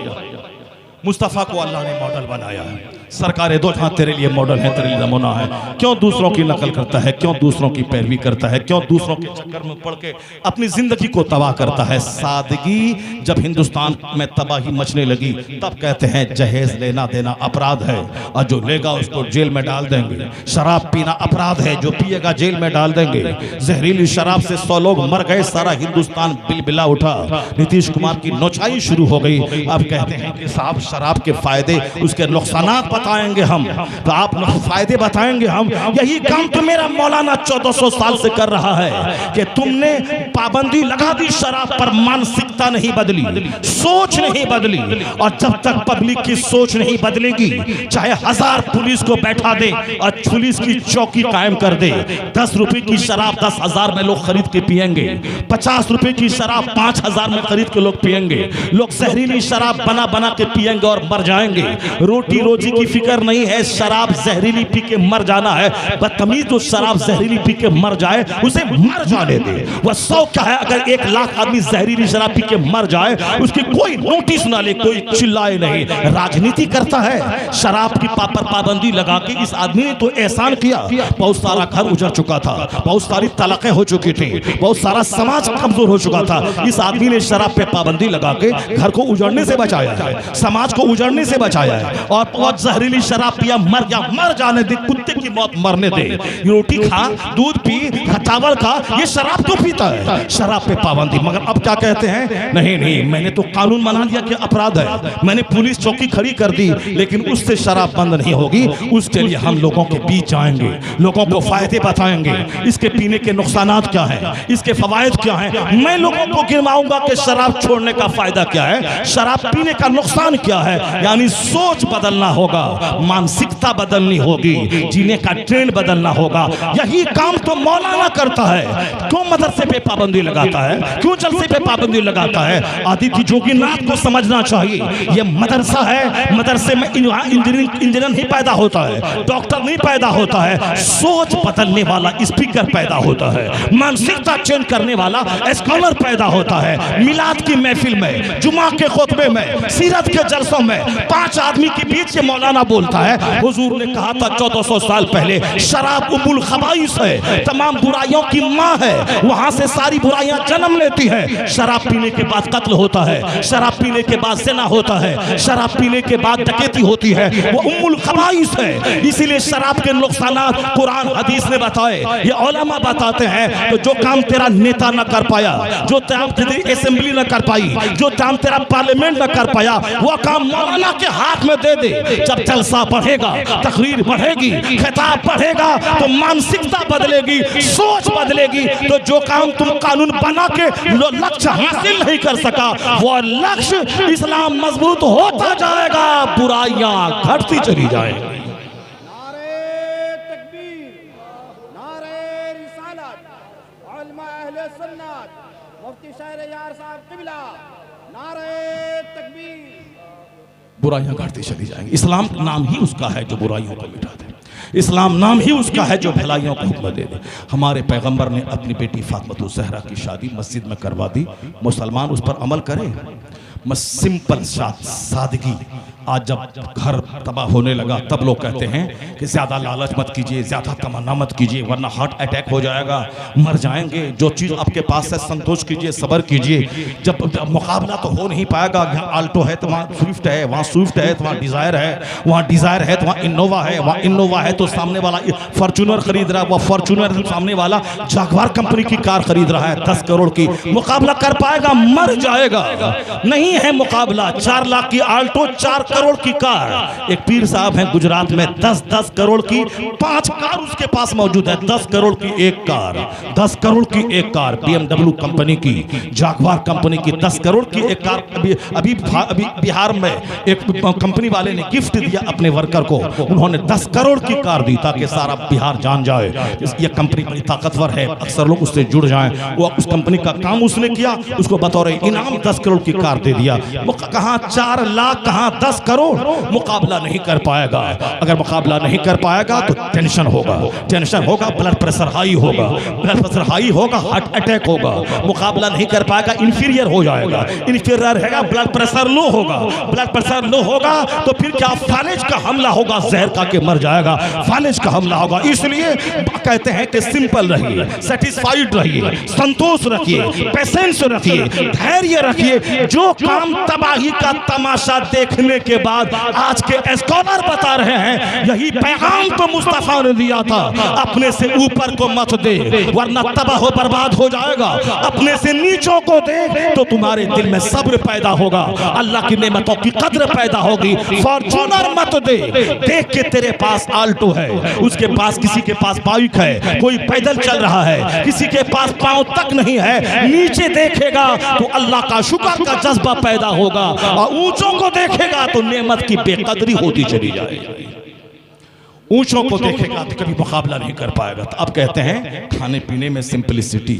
मुस्तफा को अल्लाह ने मॉडल बनाया है। सरकारे दो जहां तेरे लिए मॉडल है, तेरे लिए नमूना है। क्यों दूसरों की नकल करता है? क्यों दूसरों की पैरवी करता है? क्यों दूसरों के चक्कर में पड़ के अपनी जिंदगी को तबाह करता है? सादगी जब हिंदुस्तान में तबाही मचने लगी तब कहते हैं जहेज लेना देना अपराध है और जो लेगा उसको जेल में डाल देंगे। शराब पीना अपराध है, जो पिएगा जेल में डाल देंगे। जहरीली शराब से 100 लोग मर गए, सारा हिंदुस्तान बिलबिला उठा। नीतीश कुमार की नौछाई शुरू हो गई। अब कहते हैं कि साहब शराब के फायदे उसके नुकसानात बताएंगे हम, तो आप फायदे बताएंगे हम। यही काम तो मेरा मौलाना 1400 साल से कर रहा है कि तुमने पाबंदी लगा दी शराब पर, मानसिकता नहीं बदली, सोच नहीं बदली। और जब तक पब्लिक की सोच नहीं बदलेगी, चाहे 1000 पुलिस को बैठा दे और पुलिस की चौकी कायम कर दे, 10 रुपए की शराब 10,000 में लोग खरीद के पिएंगे, 50 रुपए की शराब 5,000 में खरीद के लोग पिएंगे। लोग जहरीली शराब बना बना के पिएंगे और मर जाएंगे। रोटी रोजी की फिक्र नहीं है, शराब जहरीली पी के मर जाना है। बदतमीज जो शराब जहरीली पी के मर जाए उसे मर जाने दे। वह 100 क्या है, अगर 1 लाख आदमी जहरीली शराब पी के मर जाए उसकी कोई नोटिस ना ले, कोई चिल्लाए नहीं। राजनीति करता है, शराब की पाबंदी लगा के इस आदमी ने तो एहसान किया। बहुत सारा घर उजड़ चुका था, बहुत सारी तलाकें हो चुकी थी, बहुत सारा समाज कमजोर हो चुका था। इस आदमी ने शराब पे पाबंदी लगा के घर को उजड़ने से बचाया है, समाज को उजड़ने से बचाया है। और बहुत जहरीली शराब पिया, मर गया, मर जाने दे, कुत्ते की मौत मरने दे। रोटी खा, दूध पी, चावल खा, ये शराब क्यों पीता है? शराब पे पाबंदी। मगर अब क्या कहते हैं, नहीं नहीं मैंने तो कानून बना दिया कि अपराध है, मैंने पुलिस चौकी खड़ी कर दी, लेकिन उससे शराब बंद नहीं होगी। उसके लिए हम लोगों के बीच जाएंगे, लोगों को फायदे बताएंगे, इसके पीने के नुकसानात क्या है, इसके फवायद क्या है। मैं लोगों को गिनवाऊंगा कि शराब छोड़ने का फायदा क्या है, शराब पीने का नुकसान क्या है। यानी सोच बदलना होगा, मानसिकता बदलनी होगी, जीने का ट्रेंड बदलना होगा। यही काम तो मौलाना करता है। क्यों मदरसे पे पाबंदी लगाता है, क्यों जलसे पे पाबंदी लगाता है? आदित्य जोगीनाथ को समझना चाहिए, ये मदरसा है, मदरसे में इंजीनियर नहीं पैदा होता है, डॉक्टर नहीं पैदा होता है, सोच बदलने वाला स्पीकर पैदा होता है, मानसिकता चेंज करने वाला स्कॉलर पैदा होता है। मिलाद की महफिल में, जुमा के खुतबे में, सीरत के जलसों में 5 आदमी के बीच ये मौलाना बोलता है, हुजूर ने कहा था 1400 साल पहले, शराब उम्मुल खबाइस है, तमाम बुराइयों की माँ है, वहां से सारी बुराइयां जन्म लेती है। शराब पीने के बाद कत्ल होता है, शराब पीने के बाद ज़िना होता है, शराब पीने के बाद डकैती होती है, वो उम्मुल खबाइस है। इसीलिए शराब के नुकसानात कुरान हदीस ने बताए, ये उलमा बताते हैं। तो जो काम तेरा नेता न कर पाया, जो काम तेरी असेंबली न कर पाई, जो काम तेरा पार्लियामेंट न कर पाया, वो काम मौलाना के हाथ में दे दे। जब जलसा बढ़ेगा, तकरीर बढ़ेगी, खिताब बढ़ेगा, तो मानसिकता बदलेगी, सोच बदलेगी। तो जो काम तुम कानून बना के लक्ष्य हासिल नहीं कर सका, वो लक्ष्य इस्लाम मजबूत होता जाएगा, बुराइयां घटती चली जाएंगी। बुराइयां घटती चली जाएंगी। इस्लाम नाम ही उसका है जो बुराइयों को मिटा दे, इस्लाम नाम ही उसका है जो भलाइयों को हुक्म दे दे। हमारे पैगंबर ने अपनी बेटी फातिमा ज़हरा की शादी मस्जिद में करवा दी। मुसलमान उस पर अमल करे, सिंपल सादगी। आज जब घर तबाह होने लगा तब लोग कहते हैं कि ज़्यादा लालच मत कीजिए, ज़्यादा तमन्ना मत कीजिए, वरना हार्ट अटैक हो जाएगा, मर जाएंगे। जो चीज़ आपके पास है संतोष कीजिए, सब्र कीजिए। जब मुकाबला तो हो नहीं पाएगा, यहाँ आल्टो है तो वहाँ स्विफ्ट है, वहाँ स्विफ्ट है तो वहाँ डिज़ायर है, वहाँ डिज़ायर है तो वहाँ इनोवा है, वहाँ इनोवा है तो सामने वाला फॉर्चूनर खरीद रहा है, वह फॉर्चूनर सामने वाला जागवार कंपनी की कार खरीद रहा है 10 करोड़ की। मुकाबला कर पाएगा? मर जाएगा। नहीं है मुकाबला। 4 लाख की आल्टो, 4 करोड़ की कार। एक पीर साहब हैं गुजरात में, 10-10 करोड़ की 5 कार उसके पास मौजूद है। 10 करोड़ की एक कार, 10 करोड़ की एक कार, BMW कंपनी की, जागवार कंपनी की 10 करोड़ की एक कार। अभी बिहार में एक कंपनी वाले ने गिफ्ट दिया अपने वर्कर को, उन्होंने 10 करोड़ की कार दी ताकि सारा बिहार जान जाए ये कंपनी बड़ी ताकतवर है, अक्सर लोग उससे जुड़ जाएं। वो उस कंपनी का काम उसने किया, उसको बतौर इनाम 10 करोड़ की कार दे दिया। कहाँ 4 लाख, कहाँ 10 करोड़। मुकाबला नहीं कर पाएगा। अगर मुकाबला नहीं कर पाएगा तो टेंशन होगा, टेंशन होगा, ब्लड प्रेशर हाई होगा, ब्लड प्रेशर हाई होगा, हार्ट अटैक होगा। मुकाबला नहीं कर पाएगा, इंफीरियर हो जाएगा, इंफीरियर रहेगा, ब्लड प्रेशर लो होगा, ब्लड प्रेशर लो होगा तो फिर क्या, फालिज का हमला होगा, जहर खा के मर जाएगा, फालिज का हमला होगा। इसलिए कहते हैं कि सिंपल रहिए, सेटिस्फाइड रहिए, संतोष रखिए, पेशेंस रखिए, धैर्य रखिए। जो काम तबाही का तमाशा देखने के बाद आज के स्कॉलर बता रहे हैं यही पैगाम तो मुस्तफा ने दिया था, अपने से ऊपर को मत दे वरना तबाह बर्बाद हो जाएगा, अपने से नीचों को दे तो तुम्हारे दिल में सब्र पैदा होगा, अल्लाह की नेमतों की कद्र पैदा होगी। फॉर्च्यूनर मत दे, देख के तेरे पास आल्टो है, उसके पास किसी के पास बाइक है, कोई पैदल चल रहा है, किसी के पास पांव तक नहीं है, नीचे देखेगा तो अल्लाह का शुक्र का जज्बा पैदा होगा और ऊंचों को देखेगा तो नेमत की बेकदरी होती चली जाएगी। ऊंचों को देखेगा तो कभी मुकाबला नहीं कर पाएगा। तो अब कहते हैं खाने पीने में सिंपलिसिटी,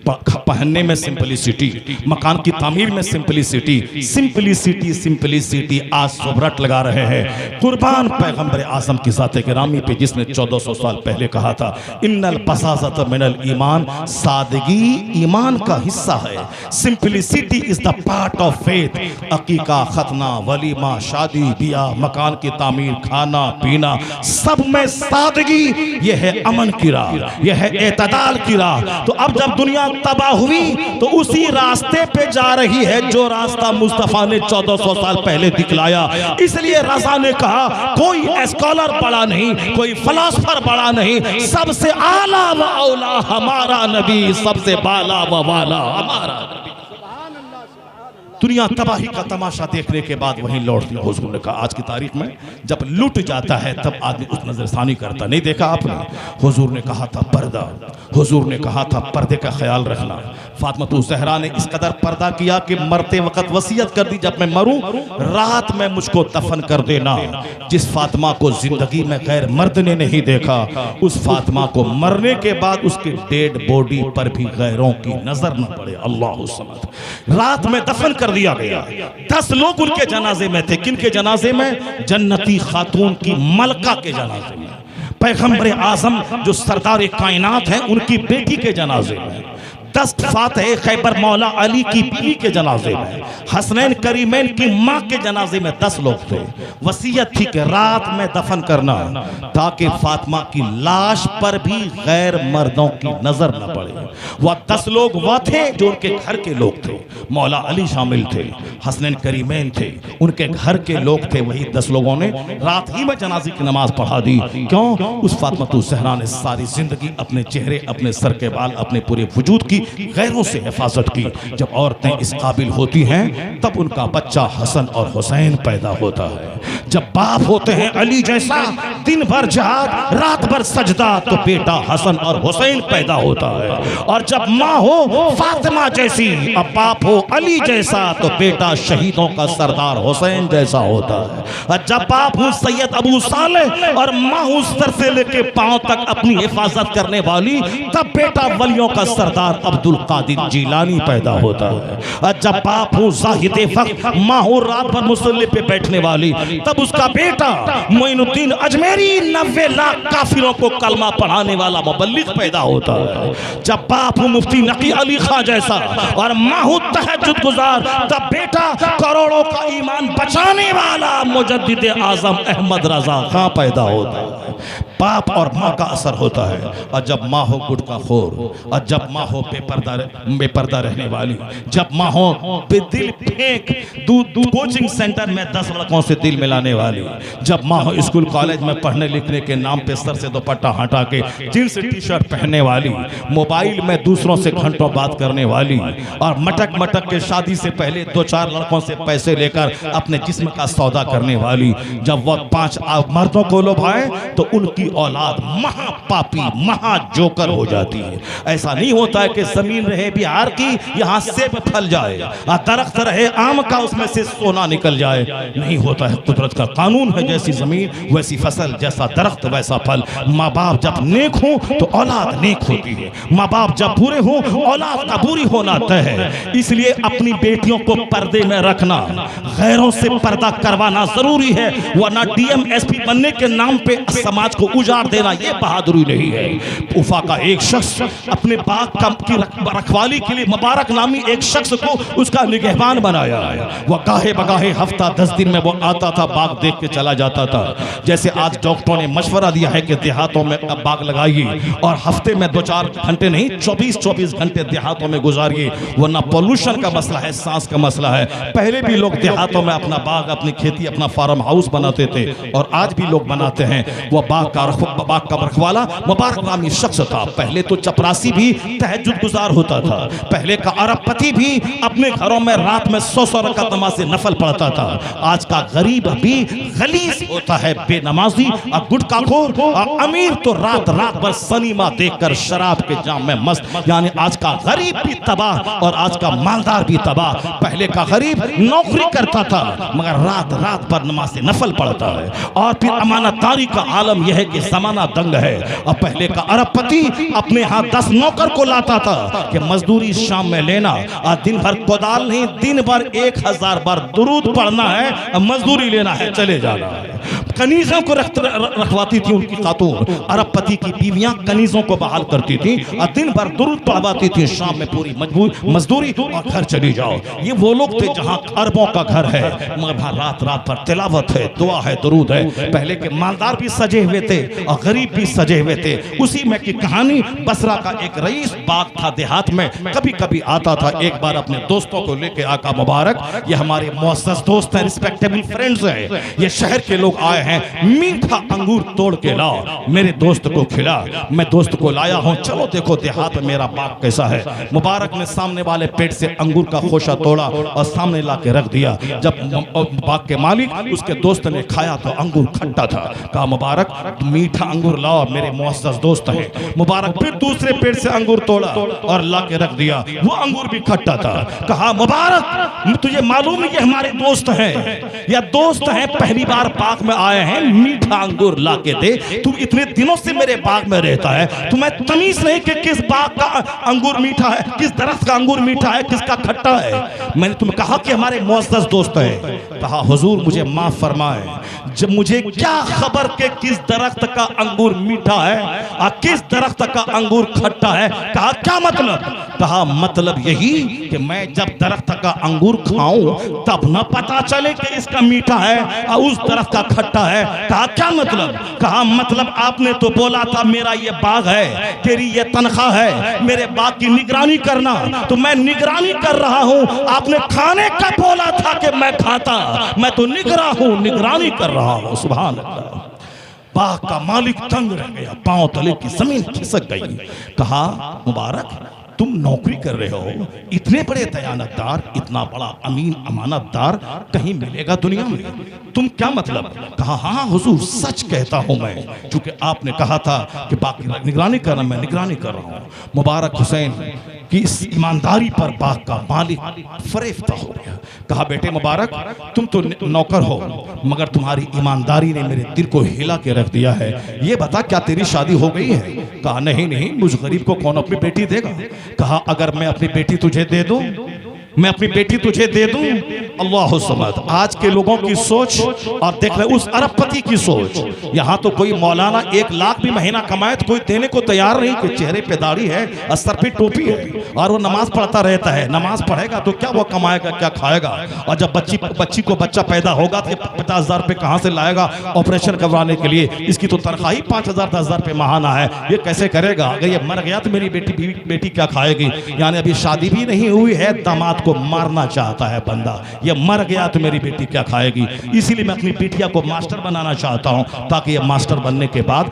पहनने में सिंपलिसिटी, मकान की तामीर में सिंपलिसिटी, सिंपलिसिटी सिंपलिसिटी आज सोबरट लगा रहे हैं। कुर्बान पैगंबर आज़म की ज़ाते गिरामी पे जिसने 1400 साल पहले कहा था इन्नल बसाज़त मिनल ईमान, सादगी ईमान का हिस्सा है। Simplicity is the part of faith. अकीका, खतना, वलीमा, शादी ब्याह, मकान की तामीर, खाना पीना, सब में सादगी, यह है अमन की राह, यह है एतदाल की राह। तो अब जब दुनिया तबाह हुई तो उसी रास्ते पे जा रही है जो रास्ता मुस्तफा ने 1400 साल पहले दिखलाया। इसलिए रज़ा ने कहा कोई स्कॉलर बड़ा नहीं, कोई फिलोसफर बड़ा नहीं, सबसे आला व औला हमारा नबी, सबसे बाला व वाला हमारा नबी। दुनिया तबाही का तमाशा देखने के बाद वहीं लौट दिया। हुजूर ने कहा आज की तारीख में जब लुट जाता है तब आदमी उस नजरसानी करता, नहीं देखा आपने? हुजूर ने कहा था पर्दा, हुजूर ने कहा था पर्दे का ख्याल रखना। फातिमा ज़हरा ने इस कदर पर्दा किया कि मरते वक्त वसीयत कर दी जब मैं मरूं रात में मुझको दफन कर देना। जिस फातिमा को जिंदगी में गैर मर्द ने नहीं देखा उस फातिमा को मरने के बाद उसकी डेड बॉडी पर भी गैरों की नजर न पड़े। अल्लाहु समद। रात में दफन कर दिया गया। 10 लोग उनके जनाजे में थे। किन के जनाजे में? जन्नती खातून की मलका के जनाजे में। पैगंबर आज़म जो सरदार कायनात हैं उनकी बेटी के जनाजे में। 10 फातह खैबर मौला अली की बीवी के जनाजे में। हसनैन करीमैन की माँ के जनाजे में 10 लोग थे। वसीयत थी कि रात में दफन करना ताकि फातिमा की लाश पर भी गैर मर्दों की नजर न पड़े। वह 10 लोग वह थे जो उनके घर के लोग थे। मौला अली शामिल थे, हसनैन करीमैन थे, उनके घर के लोग थे। वही 10 लोगों ने रात ही में जनाजे की नमाज पढ़ा दी। क्यों? उस फातिमा ज़हरा ने सारी जिंदगी अपने चेहरे, अपने सर के बाल, अपने पूरे वजूद की गैरों से हिफाजत की। जब औरतें इस काबिल होती हैं तब उनका बच्चा हसन और हुसैन पैदा होता है। जब बाप होते हैं अली जैसा, दिन भर जहाद रात भर सजदा, तो बेटा हसन और हुसैन पैदा होता है। और जब माँ हो फातिमा जैसी, अब बाप हो अली जैसा, तो बेटा शहीदों का सरदार हुसैन जैसा होता है। और जब बाप हो सैयद अबू सालेह और माँ हो सर से लेके पांव तक अपनी हिफाजत करने वाली, तब बेटा वलियों का सरदार अब्दुल कादिर जीलानी पैदा होता है। और जब बाप हो जाहिद फख्र, माँ हो रात भर मुसल्ले पे बैठने वाली, तब उसका बेटा मोइनुद्दीन अजमेरी 90 लाख काफिरों को कलमा पढ़ाने वाला मुबल्लिग पैदा होता है। जब बाप हो मुफ्ती नकी अली खां जैसा और माँ हो तहज्जुद गुजार, तब बेटा करोड़ों का ईमान बचाने वाला मुजद्दिद आजम अहमद रजा खां पैदा होता है। बाप और माँ का असर होता है। और जब माँ हो गुटखा खोर, और जब माँ हो बेपर्दा रहने वाली, जब माँ हो दिल फेंक कोचिंग सेंटर में 10 लड़कों से दिल मिलाने वाली, जब माँ हो स्कूल कॉलेज में पढ़ने लिखने के नाम पे सर से दुपट्टा हटा के जींस टी शर्ट पहनने वाली, मोबाइल में दूसरों से घंटों बात करने वाली, और मटक मटक के शादी से पहले 2-4 लड़कों से पैसे लेकर अपने जिस्म का सौदा करने वाली, जब वह 5 मर्दों को लुभाए तो उनकी औलाद महापापी महाजोकर हो जाती है। ऐसा नहीं होता है कि जमीन रहे बिहार की, यहाँ सेब फल जाए, दरख्त रहे आम का, उसमें से सोना निकल जाए। नहीं होता है। कुदरत का कानून है, जैसी जमीन वैसी फसल, जैसा दरख्त वैसा फल। माँ बाप जब नेक हो तो औलाद नेक होती है, माँ बाप जब बुरे हो औलाद का बुरी होना तय है। इसलिए अपनी बेटियों को पर्दे में रखना, गैरों से पर्दा करवाना जरूरी है, वरना DMSP बनने के नाम पे समाज को उजाड़ देना ये बहादुरी नहीं है। उफा का एक शख्स अपने बाग की रखवाली के लिए मुबारक नामी एक शख्स को उसका निगहबान बनाया है। वह गाहे बगाहे हफ्ता 10 दिन में वो आता था, बाग देख के चला जाता था। जैसे आज डॉक्टरों ने मशवरा दिया है कि देहातों में अब बाग लगाइए और हफ्ते में 2-4 घंटे नहीं 24-24 घंटे देहातों में गुजारिए, वरना पॉल्यूशन पॉल्यूशन का मसला है, सांस का मसला है। पहले भी लोग देहातों में अपना बाग, अपनी खेती, अपना फार्म हाउस बनाते थे और आज भी लोग बनाते हैं। वो बाग का रखवाला मुबारक नामी शख्स था। पहले तो चपरासी भी तहज्जुद गुजार होता था। पहले का अरबपति भी अपने घरों में रात में 100 रकात नमाज़ नफल पढ़ता था। आज का गरीब भी गलीज होता है, बेनमाजी और गुटखाखोर, और अमीर तो रात रात भर सनीमा देखकर शराब के जाम में मस्त। यानी आज का गरीब भी तबाह और आज का मालदार भी तबाह। पहले का गरीब नौकरी करता था मगर रात रात भर नमाज नफल पढ़ता है। और फिर अमानतदारी का आलम यह है कि जमाना दंग है। और पहले का अरबपति अपने हाथ 10 नौकर को लाता था कि मजदूरी शाम में लेना, और दिन भर कोदाल नहीं, दिन भर 1000 बार दुरूद पढ़ना है और मजदूरी लेना है, चले जाना है। कनीजों को रखवाती थी उनकी खातून। अरबपति की बीवियां कनीजों को बहाल करती थी और दिन भर दुरूद पढ़वाती थी। शाम में पूरी मजदूरी और घर चली जाओ। ये वो लोग थे जहां अरबों का घर है मगर वहां रात रात भर तिलावत है, दुआ है, दुरूद है। पहले के मालदार भी सजे हुए थे और गरीब भी सजे हुए थे। उसी में की कहानी, बसरा का एक रईस बाग था देहात में, कभी कभी आता था। एक बार अपने दोस्तों को लेके आका मुबारक, ये हमारे मुअज़्ज़ज़ दोस्त हैं, रिस्पेक्टेबल फ्रेंड्स हैं, ये शहर के लोग आए हैं, मीठा अंगूर तोड़ के लाओ, मेरे दोस्त को खिला। मैं दोस्त को लाया हूं, चलो देखो देहात में मेरा बाग कैसा है। मुबारक ने सामने वाले पेड़ से अंगूर का खोशा तोड़ा और सामने ला के रख दिया। जब बाग के मालिक, उसके दोस्त ने खाया तो अंगूर खट्टा था। कहा मुबारक मीठा अंगूर लाओ, मेरे मुअज़्ज़ज़ दोस्त हैं। मुबारक फिर दूसरे पेड़ से अंगूर तोड़ा और ला के रख दिया, वो अंगूर भी खट्टा था। कहा मुबारक तुझे मालूम है कि हमारे दोस्त हैं या दोस्त हैं, पहली बार बाग में आए हैं, मीठा अंगूर ला के दे। तू इतने दिनों से मेरे बाग में रहता है, तुम्हें तमीज नहीं कि किस बाग का अंगूर मीठा है, किस दरख्त का अंगूर मीठा है, किसका खट्टा है। मैंने तुम्हें कहा कि हमारे मुअज़्ज़ज़ दोस्त हैं। कहा हुजूर मुझे माफ फरमाए, जब मुझे क्या खबर के किस दरख्त का अंगूर मीठा है और किस दरख्त का अंगूर खट्टा है। कहा क्या मतलब? कहा मतलब यही कि मैं जब दरख्त का अंगूर खाऊं तब न पता चले कि इसका मीठा है और उस दरख्त का खट्टा है। कहा क्या मतलब? कहा मतलब आपने तो बोला था मेरा ये बाग है, तेरी ये तनख्वाह है, मेरे बाग की निगरानी करना, तो मैं निगरानी कर रहा हूं। आपने खाने का बोला था कि मैं खाता, मैं तो निगरान हूं, निगरानी कर रहा हूं। सुभान अल्लाह। बाग का मालिक तंग रह गया, पांव तले की जमीन खिसक गई। कहा मुबारक तुम नौकरी कर रहे हो, इतने बड़े दयानतदार, इतना बड़ा अमीन अमानतदार कहीं मिलेगा दुनिया में? तुम क्या मतलब? कहा हाँ हुजूर सच कहता हूं मैं, क्योंकि आपने कहा था कि बाकी निगरानी करना, मैं निगरानी कर रहा हूं। मुबारक हुसैन कि इस ईमानदारी पर बाग का मालिक फरेफ्ता हो गया। कहा बेटे मुबारक तुम तो नौकर हो मगर तुम्हारी ईमानदारी ने मेरे दिल को हिला के रख दिया है। ये बता क्या तेरी शादी हो गई है? कहा नहीं नहीं, मुझ गरीब को कौन अपनी बेटी देगा। कहा अगर मैं अपनी बेटी तुझे दे दूं, मैं अपनी बेटी तुझे दे दूं। अल्लाह समद। आज के लोगों की सोच और देख रहे उस अरबपति की सोच। यहाँ तो कोई मौलाना 1 लाख भी महीना कमाए तो कोई देने को तैयार नहीं, कोई चेहरे पे दाढ़ी है और सर पे टोपी है और वो नमाज पढ़ता रहता है। नमाज पढ़ेगा तो क्या वो कमाएगा, क्या खाएगा? और जब बच्ची को बच्चा पैदा होगा तो 50,000 रुपये कहाँ से लाएगा ऑपरेशन करवाने के लिए? इसकी तो तनख्वाह ही 5,000 10,000 रुपये महाना है, ये कैसे करेगा? अगर ये मर गया तो मेरी बेटी क्या खाएगी? यानी अभी शादी भी नहीं हुई है, दामाद को मारना चाहता है बंदा। ये मर गया तो मेरी बेटी क्या खाएगी? इसीलिए मैं अपनी बेटिया को मास्टर बनाना चाहता हूं ताकि ये मास्टर बनने के बाद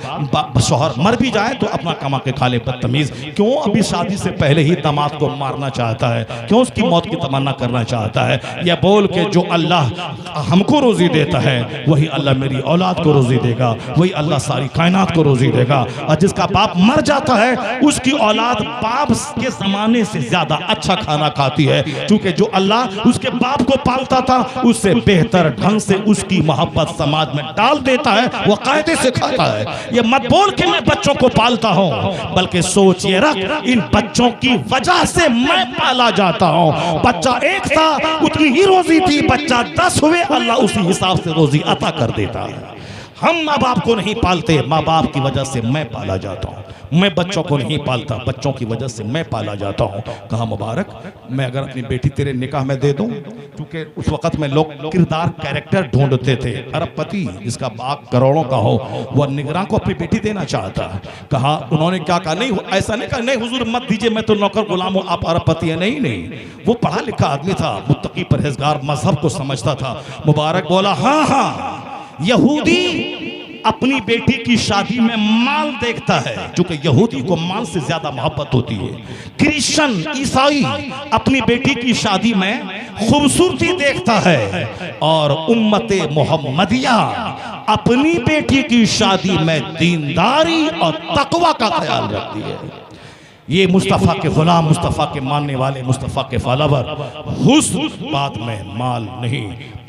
शौहर मर भी जाए तो अपना कमा के खा ले। बदतमीज क्यों अभी शादी से पहले ही दामाद को मारना चाहता है? क्यों उसकी मौत की तमन्ना करना चाहता है? यह बोल के जो अल्लाह हमको रोजी देता है वही अल्लाह मेरी औलाद को रोजी देगा, वही अल्लाह सारी कायनात को रोजी देगा। और जिसका बाप मर जाता है उसकी औलाद बाप के जमाने से ज्यादा अच्छा खाना खाती है, क्योंकि जो अल्लाह उसके बाप को पालता था उससे बेहतर ढंग से उसकी मोहब्बत समाज में डाल देता है, वो कायदे से खाता है। ये मत बोल के मैं बच्चों को पालता हूं, बल्कि सोच ये रख इन बच्चों की वजह से मैं पाला जाता हूं। बच्चा 1 था उतनी ही रोजी थी, बच्चा 10 हुए अल्लाह उसी हिसाब से रोजी अता कर देता है। हम माँ बाप को नहीं पालते, माँ बाप की वजह से मैं पाला जाता हूँ। मैं बच्चों को नहीं पालता, बच्चों की वजह से मैं पाला जाता हूँ। कहा मुबारक, मैं अगर अपनी बेटी तेरे निकाह में दे दूँ, क्योंकि उस वक़्त में लोग किरदार कैरेक्टर ढूंढते थे। अरबपति जिसका बाग करोड़ों का हो, वह निगरान को अपनी बेटी देना चाहता है। कहा, उन्होंने क्या कहा, नहीं ऐसा नहीं कहा, नहीं हुजूर मत दीजिए, मैं तो नौकर गुलाम हूँ, आप अरबपति हैं। नहीं नहीं, वो पढ़ा लिखा आदमी था, मुत्तकी परहेजगार, मजहब को समझता था। मुबारक बोला, हाँ हाँ, यहूदी अपनी बेटी की शादी में माल देखता है, क्योंकि यहूदी को माल से ज्यादा मोहब्बत होती है। क्रिश्चियन ईसाई अपनी बेटी की शादी में खूबसूरती देखता है, और उम्मते मोहम्मदिया अपनी बेटी की शादी में दीनदारी और तकवा का ख्याल रखती है। ये मुस्तफ़ा के गुलाम, मुस्तफ़ा के मानने वाले, मुस्तफ़ा के फॉलोवर हुस्न बाद में माल नहीं,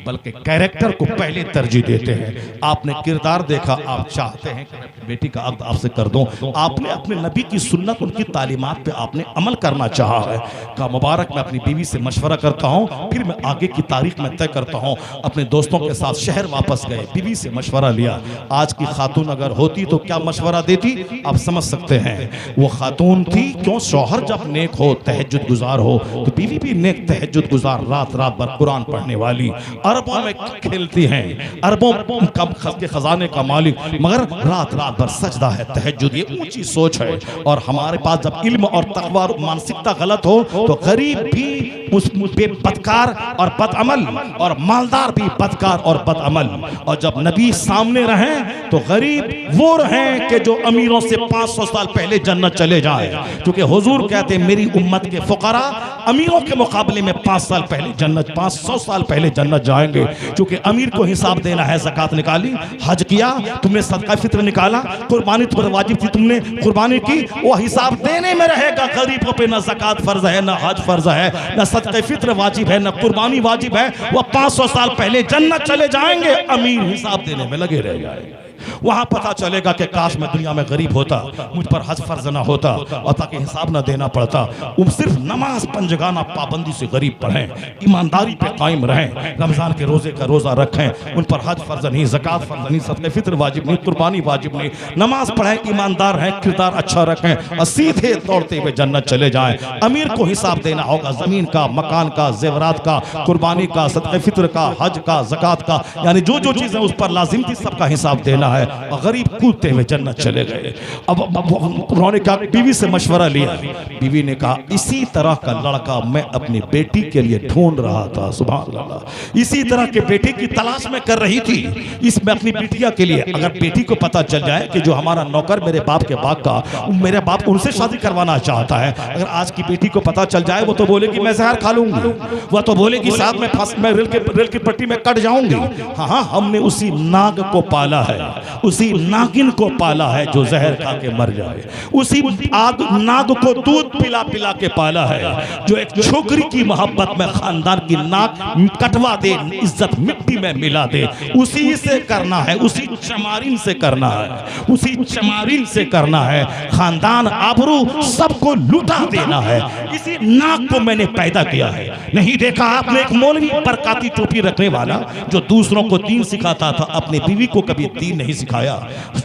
बल्कि कैरेक्टर को पहले तरजीह देते हैं। आपने किरदार देखा, आप चाहते हैं कि मैं अपनी बेटी का अक़्द आपसे कर दूं, आपने अपने नबी की सुन्नत, उनकी तालीमात पे आपने अमल करना चाहा है। कहा मुबारक, मैं अपनी बीवी से मशवरा करता हूँ, फिर मैं आगे की तारीख में तय करता हूँ। अपने दोस्तों के साथ शहर वापस गए, बीवी से मशवरा लिया। आज की खातून अगर होती तो क्या मशवरा देती, आप समझ सकते हैं। वो खातून थी, क्यों, शौहर जब नेक हो, तहज्जुद गुजार हो, तो बीवी भी नेक तहज्जुद गुजार, रात रात भर कुरान पढ़ने वाली, अरबों में खेलती हैं, अरबों के खजाने का मालिक, मगर रात रात भर सजदा है, तहज्जुद, ये ऊंची सोच है। और हमारे पास जब इल्म और तक़वा और मानसिकता गलत हो, तो गरीब भी बदकार और बदअमल, और मालदार भी बदकार और बदअमल। और जब नबी सामने रहें तो गरीब वो रहें कि जो अमीरों से 500 साल पहले जन्नत चले जाए, क्योंकि हुजूर कहते हैं मेरी उम्मत के फुकरा अमीरों के मुकाबले में 5 साल पहले जन्नत, 500 साल पहले जन्नत जाएंगे। क्योंकि अमीर को हिसाब देना है, ज़कात निकाली, हज किया, तुमने सदका फित्र निकाला, कुर्बानी तुम पर वाजिब थी, तुमने कुर्बानी की, वो हिसाब देने में रहेगा। गरीबों पे ना ज़कात फर्ज है, ना हज फर्ज है, ना सदका फित्र वाजिब है, ना कुर्बानी वाजिब है। वो 500 साल पहले जन्नत चले जाएंगे, अमीर हिसाब देने में लगे रह जाएंगे। वहां पता चलेगा कि काश मैं दुनिया में गरीब होता, मुझ पर हज फर्ज ना होता, और ताकि हिसाब ना देना पड़ता। सिर्फ नमाज पंजगाना पाबंदी से गरीब पढ़ें, ईमानदारी पे कायम रहें, रमजान के रोजे का रोजा रखें, उन पर हज फर्ज नहीं, ज़कात फर्ज नहीं, सदक़े फित्र वाजिब नहीं, कुर्बानी वाजिब नहीं, नमाज पढ़ें, ईमानदार रहें, किरदार अच्छा रखें, और सीधे दौड़ते हुए जन्नत चले जाएं। अमीर को हिसाब देना होगा जमीन का, मकान का, जेवरात का, कुर्बानी का, सदक़े फित्र का, हज का, ज़कात का, यानी जो जो चीजें उस पर लाजिम थी सबका हिसाब देना है। और गरीब कूदते हुए जन्नत चले गए। अब उन्होंने कहा, बीवी से मशवरा लिया, बीवी ने कहा इसी तरह का लड़का मैं अपनी बेटी के लिए ढूंढ रहा था। सुभान अल्लाह, इसी तरह के बेटे की तलाश में कर रही थी, इसमें अपनी बिटिया के लिए। अगर बेटी को पता चल जाए कि जो हमारा नौकर मेरे बाप के बाग का, मेरे बाप उनसे शादी करवाना चाहता है, अगर आज की बेटी को पता चल जाए, वो तो बोलेगी मैं जहर खा लूंगी, वह तो बोलेगी साथ में फंस, मैं रेल की पट्टी में कट जाऊंगी। हाँ, हमने उसी नाग को पाला है, उसी नागिन को पाला है जो जहर खा के मर जाए, उसी नाग को दूध पिला पिला के पाला है जो एक छोकरी की मोहब्बत में खानदान की नाक कटवा दे, इज्जत मिट्टी में मिला दे। उसी से करना है, उसी चमारिन से करना है, उसी चमारिन से करना है, खानदान आबरू सबको लुटा देना है। इसी नाग को मैंने पैदा किया है। नहीं देखा आपने एक मौलवी बरकाती टोपी रखने वाला जो दूसरों को दीन सिखाता था, अपनी बीवी को कभी दीन नहीं सिखाया।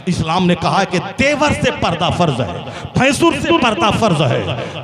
इस्लाम ने कहा है कि देवर से पर्दा फर्ज है, भैंसुर से पर्दा फर्ज है,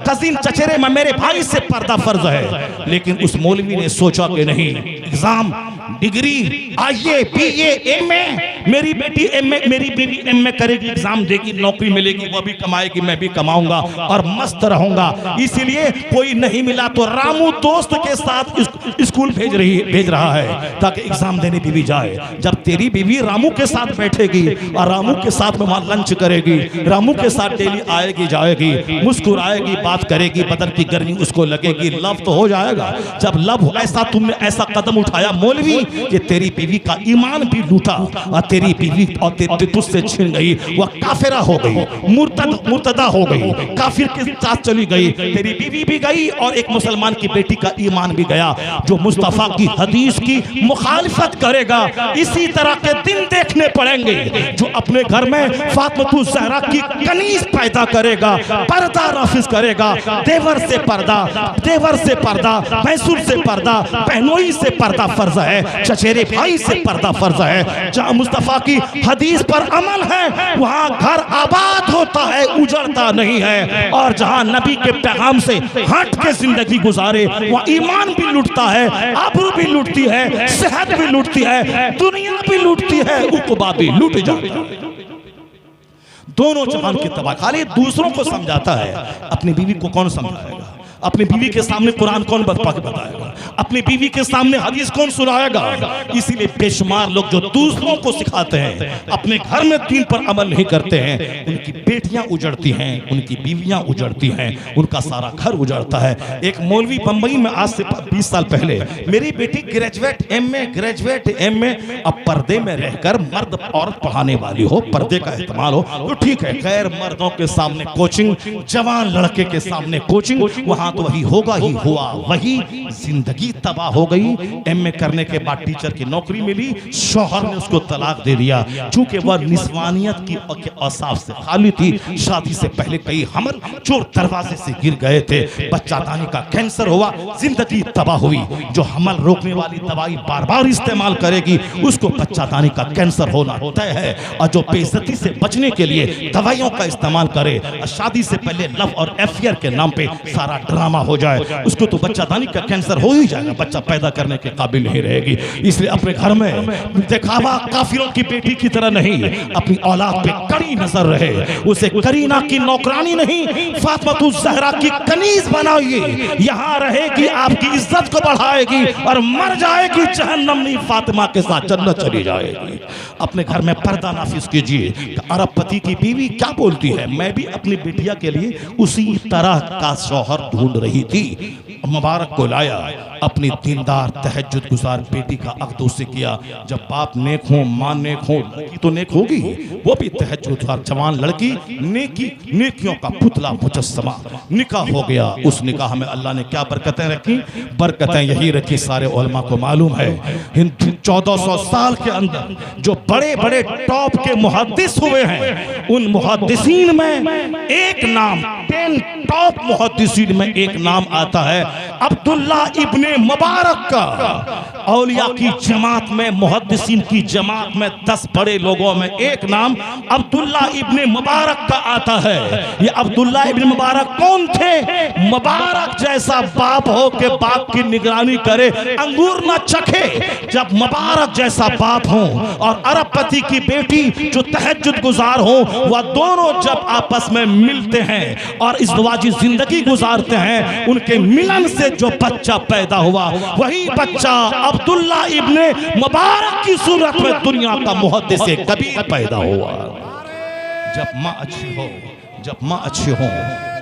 कजिन चचेरे में मेरे भाई से पर्दा फर्ज है। लेकिन उस मौलवी ने सोचा कि नहीं, एग्जाम, डिग्री, आईए, बीए, एमए, मेरी बेटी एमए, मेरी बीवी एमए करेगी, एग्जाम देगी, नौकरी मिलेगी, वो भी कमाएगी, मैं भी कमाऊंगा और मस्त रहूंगा। इसीलिए कोई नहीं मिला तो रामू दोस्त के साथ स्कूल भेज रहा है ताकि एग्जाम देने बीवी जाए। जब तेरी बीवी रामू के साथ बैठेगी और रामू के साथ में वहां लंच करेगी, रामू के साथ डेली आएगी जाएगी, मुस्कुराएगी, बात करेगी, बदन की गर्मी उसको लगेगी, लव तो हो जाएगा। जब लव ऐसा, तुमने ऐसा कदम उठाया मौलवी कि तेरी बीवी का ईमान भी लूटा और तेरी बीवी और तुझसे छिन गई, वह काफिरा हो गई, मुर्तदा हो गई, काफिर के साथ चली गई, तेरी बीवी भी गई और एक मुसलमान की बेटी का ईमान भी गया। जो मुस्तफा की हदीस की मुखालिफत करेगा, इसी तरह के दिन देखने पड़ेंगे। जो अपने घर में फातिमा ज़हरा की कनीज पैदा करेगा, पर्दा नाफिज करेगा, देवर से पर्दा, भैंसुर से पर्दा, बहनोई से पर्दा फर्ज है, चचेरे भाई से पर्दा फर्ज है। जहां मुस्तफा मुस्तफ़ा की हदीस पर अमल है वहाँ घर आबाद होता है, उजड़ता नहीं है। और जहाँ नबी के पैगाम से हट के जिंदगी गुजारे वहाँ ईमान भी लुटता है, आबरू भी लुटती है, सेहत भी लुटती है, दुनिया भी लुटती है, उक़बा भी लुट जाता है। दोनों जहान की तबाह। खाली दूसरों को समझाता है, अपनी बीवी को कौन समझाएगा? अपनी बीवी के सामने कुरान कौन बताएगा? अपनी बीवी के सामने हदीस कौन सुनाएगा? इसीलिए बेशुमार लोग जो दूसरों को सिखाते हैं अपने घर में दीन पर अमल नहीं करते हैं, उनकी बेटियां उजड़ती हैं, उनकी बीवियां उजड़ती हैं, उनका सारा घर उजड़ता है। एक मौलवी बंबई में आज से 20 साल पहले, मेरी बेटी ग्रेजुएट एमए, अब पर्दे में रहकर मर्द औरत पढ़ाने वाली हो, पर्दे का इस्तेमाल हो तो ठीक है, गैर मर्दों के सामने कोचिंग, जवान लड़के के सामने कोचिंग, वहां तो वही होगा ही हुआ, वही जिंदगी तबाह हो गई। एमए करने के बाद टीचर की नौकरी मिली, शौहर ने उसको तलाक दे दिया, चूंकि वह निस्वानियत की औसाफ से खाली थी। शादी से पहले कई हमल चोर दरवाजे से गिर गए थे, बच्चादानी का कैंसर हुआ, जिंदगी तबाह हुई। जो हमल रोकने वाली दवाई बार बार इस्तेमाल करेगी उसको बच्चादानी का कैंसर होना तय है। और जो बेइज्जती से बचने के लिए दवाइयों का इस्तेमाल करे, शादी से पहले लव और अफेयर के नाम पे सारा ड्रामा हो जाए, उसको तो बच्चादानी का कैंसर हो ही जाएगा, बच्चा पैदा करने के काबिल नहीं रहेगी। इसलिए अपने घर में दिखावा काफिरों की बेटी की तरह नहीं, अपनी औलाद पे कड़ी नजर रहे, उसे करीना की नौकरानी नहीं, फातिमा ज़हरा की कनीज बनाइए, यहाँ रहेगी, आपकी इज्जत को बढ़ाएगी, और मर जाएगी जहन्नम में, फातिमा के साथ जन्नत चली जाएगी। अपने घर में पर्दा नाफिज कीजिए। अरबपति की बीवी क्या बोलती है? मैं भी अपनी बिटिया के लिए उसी तरह का शौहर ढूंढ रही थी, मुबारक को लाया, अपनी दीनदार तहज्जुद गुजार बेटी का अक़्द उससे किया। जब बाप नेक हो, मां नेक हो, लड़की तो नेक होगी, वो भी तहज्जुद गुजार जवान लड़की, नेकियों का पुतला मुजस्समा, निकाह हो गया। उस निकाह में अल्लाह ने क्या बरकतें रखी? बरकतें यही रखी, सारे उलमा को मालूम है। 1400 साल के अंदर जो बड़े बड़े टॉप के मुहद्दिस हुए हैं, उन मुहद्दिसीन में एक नाम, 10 टॉप मुहद्दिसीन में एक नाम आता है अब्दुल्ला इब्ने मुबारक का। औलिया की जमात में, मुहद्दिसीन की जमात में 10 बड़े लोगों में एक नाम अब्दुल्ला इब्ने मुबारक का आता है। ये अब्दुल्ला इब्ने मुबारक कौन थे? मुबारक जैसा बाप हो के बाप की निगरानी करे, अंगूर ना चखे। जब मुबारक जैसा बाप हो और अरबपति की बेटी जो तहज्जुद गुजार हो, वह दोनों जब आपस में मिलते हैं और इज़्दिवाजी जिंदगी गुजारते हैं, उनके मिलन से जो बच्चा पैदा हुआ, वही बच्चा अब्दुल्ला इब्ने मुबारक की सूरत में दुनिया का मुहद्दिस कबीर पैदा हुआ। जब माँ अच्छी हो, जब माँ अच्छी हो,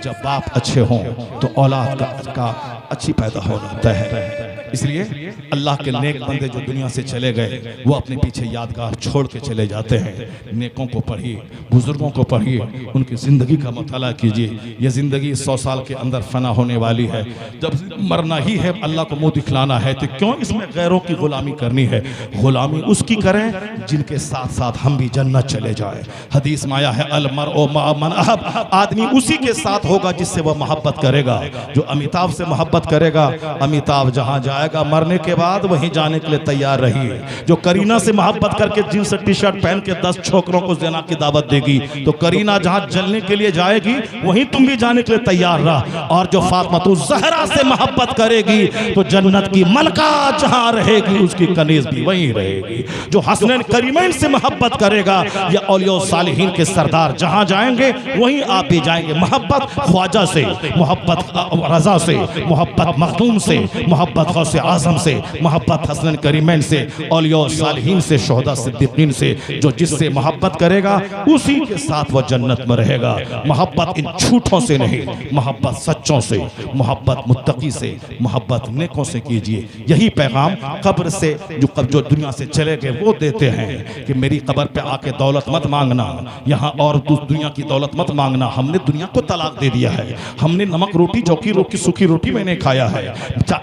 जब बाप अच्छे हों, तो औलाद का अच्छी पैदा होता है। इसलिए अल्लाह के नेक बंदे जो दुनिया से चले गए, वो अपने पीछे यादगार छोड़ के चले जाते हैं। नेकों को पढ़िए, बुजुर्गों को पढ़िए, उनकी ज़िंदगी का मुताला कीजिए। ये ज़िंदगी 100 साल के अंदर फना होने वाली है। जब मरना ही है, अल्लाह को मुँह दिखलाना है, तो क्यों इसमें गैरों की गुलामी करनी है? गुलामी उसकी करें जिनके साथ साथ हम भी जन्नत चले जाए। हदीस में आया है, अल मरउ मअ मन अहब, आदमी उसी के साथ होगा जिससे वह मोहब्बत करेगा। जो अमिताभ से मोहब्बत करेगा, अमिताभ जहाँ जाएगा मरने के बाद वहीं जाने के लिए तैयार रहिए। जो करीना से मोहब्बत करके जींस टी शर्ट पहन के 10 छोकरों को ज़िना की दावत देगी, तो करीना जहाँ जलने के लिए जाएगी वहीं तुम भी जाने के लिए तैयार रह। और जो फातिमा ज़हरा से मोहब्बत करेगी, तो जन्नत की मलका जहाँ रहेगी, उसकी कनीज भी वहीं रहेगी। जो हसनैन करीमैन से मोहब्बत करेगा, या औलिया सालिहीन के सरदार जहाँ जाएंगे वहीं आप भी जाएंगे। मोहब्बत ख्वाजा से, मोहब्बत रजा से, मोहब्बत मखदूम से, मोहब्बत गौसे आजम से, मोहब्बत हसनैन करीमैन से, औलिया सालिहीन से, शुहदा सिद्दीकीन से। जो जिससे मोहब्बत करेगा उसी के साथ वह जन्नत में रहेगा। मोहब्बत इन झूठों से नहीं, मोहब्बत सच्चों से, मोहब्बत मुत्तकी से, मोहब्बत नेकों से कीजिए। यही पैगाम कब्र से जो दुनिया से चले गए वो देते हैं कि मेरी कब्र पे आके दौलत मत मांगना, यहाँ और दुनिया की दौलत मत मांगना। मांगना, हमने दुनिया को तलाक दे दिया है। हमने नमक रोटी चौकी रोटी सूखी रोटी मैंने खाया है।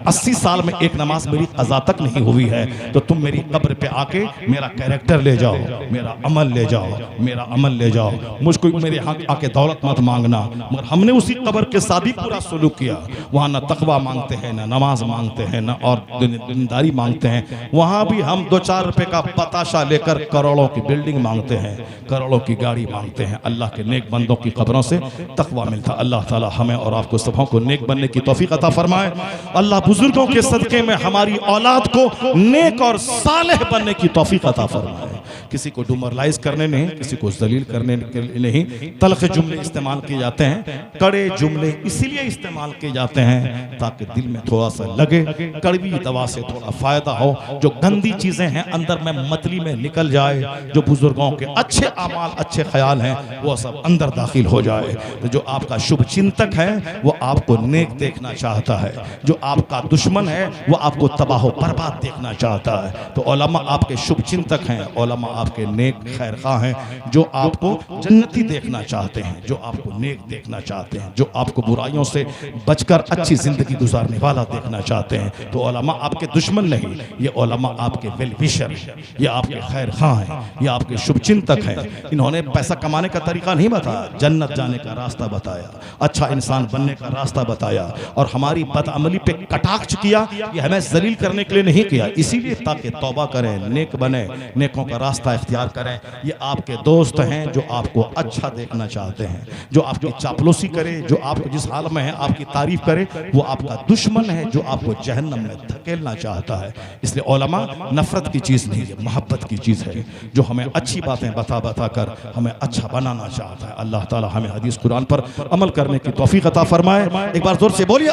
80 साल में एक नमाज मेरी कज़ा तक नहीं हुई है, तो तुम मेरी कब्र पे आके मेरा कैरेक्टर ले जाओ, मेरा अमल ले जाओ, मेरा अमल ले जाओ। मुझको मेरे यहाँ आके दौलत मत मांगना। मगर हमने उसी कब्र के साथ भी पूरा सलूक किया। वहाँ ना तकवा मांगते हैं, ना नमाज मांगते हैं, ना और दीनदारी मांगते हैं। वहाँ भी हम 2-4 रुपए का बताशा लेकर करोड़ों की बिल्डिंग मांगते हैं, करोड़ों की गाड़ी मांगते हैं। अल्लाह के नेक बंदों की कब्रों से तकवा मिलता। अल्लाह ताला हमें और आपको सबों को नेक बनने की तौफीक अता फरमाए। अल्लाह बुजुर्गों के सदके में हमारी औलाद को नेक और सालेह बनने की तौफीक अता फरमाए। किसी को डुमरलाइज करने नहीं, किसी को जलील करने के लिए नहीं, तल्ख जुमले इस्तेमाल किए जाते हैं। कड़े जुमले इसीलिए इस्तेमाल किए जाते हैं ताकि दिल में थोड़ा सा लगे, कड़वी दवा से थोड़ा फायदा हो, जो गंदी चीजें हैं अंदर में मतली में निकल जाए, जो बुजुर्गों के अच्छे अमाल अच्छे ख्याल हैं वो सब अंदर दाखिल हो जाए। तो जो आपका शुभ चिंतक है वो आपको नेक देखना चाहता है, जो आपका दुश्मन है वो आपको तबाह बर्बाद देखना चाहता है। तो उलमा आपके शुभ चिंतक हैं, उलमा आपके नेक खैर खां हैं, जो आपको जन्नती देखना चाहते हैं, जो आपको नेक देखना चाहते हैं, जो आपको बुराइयों से बचकर अच्छी जिंदगी गुजारने वाला देखना चाहते हैं। तो उलमा आपके दुश्मन नहीं, ये उलमा आपके वेल विशर हैं, ये आपके खैर खां हैं, ये आपके शुभ चिंतक हैं। इन्होंने पैसा कमाने का तरीका नहीं बताया, जन्नत जाने का रास्ता बताया, अच्छा इंसान बनने का रास्ता बताया, और हमारी बदअमली पे कटाक्ष किया। ये हमें जलील करने के लिए नहीं किया, इसीलिए ताकि तौबा करें, नेक बने, नेकों का रास्ता इख्तियार करें। ये आपके दोस्त हैं जो आपको अच्छा देखना चाहते हैं, जो आपकी चापलूसी करे, जो आपको जिस हाल में है आपकी तारीफ करे, वो आपका दुश्मन है जो आपको जहन्नम में धकेलना चाहता है। इसलिए उलमा नफरत की चीज़ नहीं है, मोहब्बत की चीज़ है, जो हमें अच्छी बातें बता बता कर हमें अच्छा बनाना चाहता है। अल्लाह ताला हमें हदीस कुरान पर अमल करने की तौफीक अता फरमाए। एक बार जोर से बोलिए।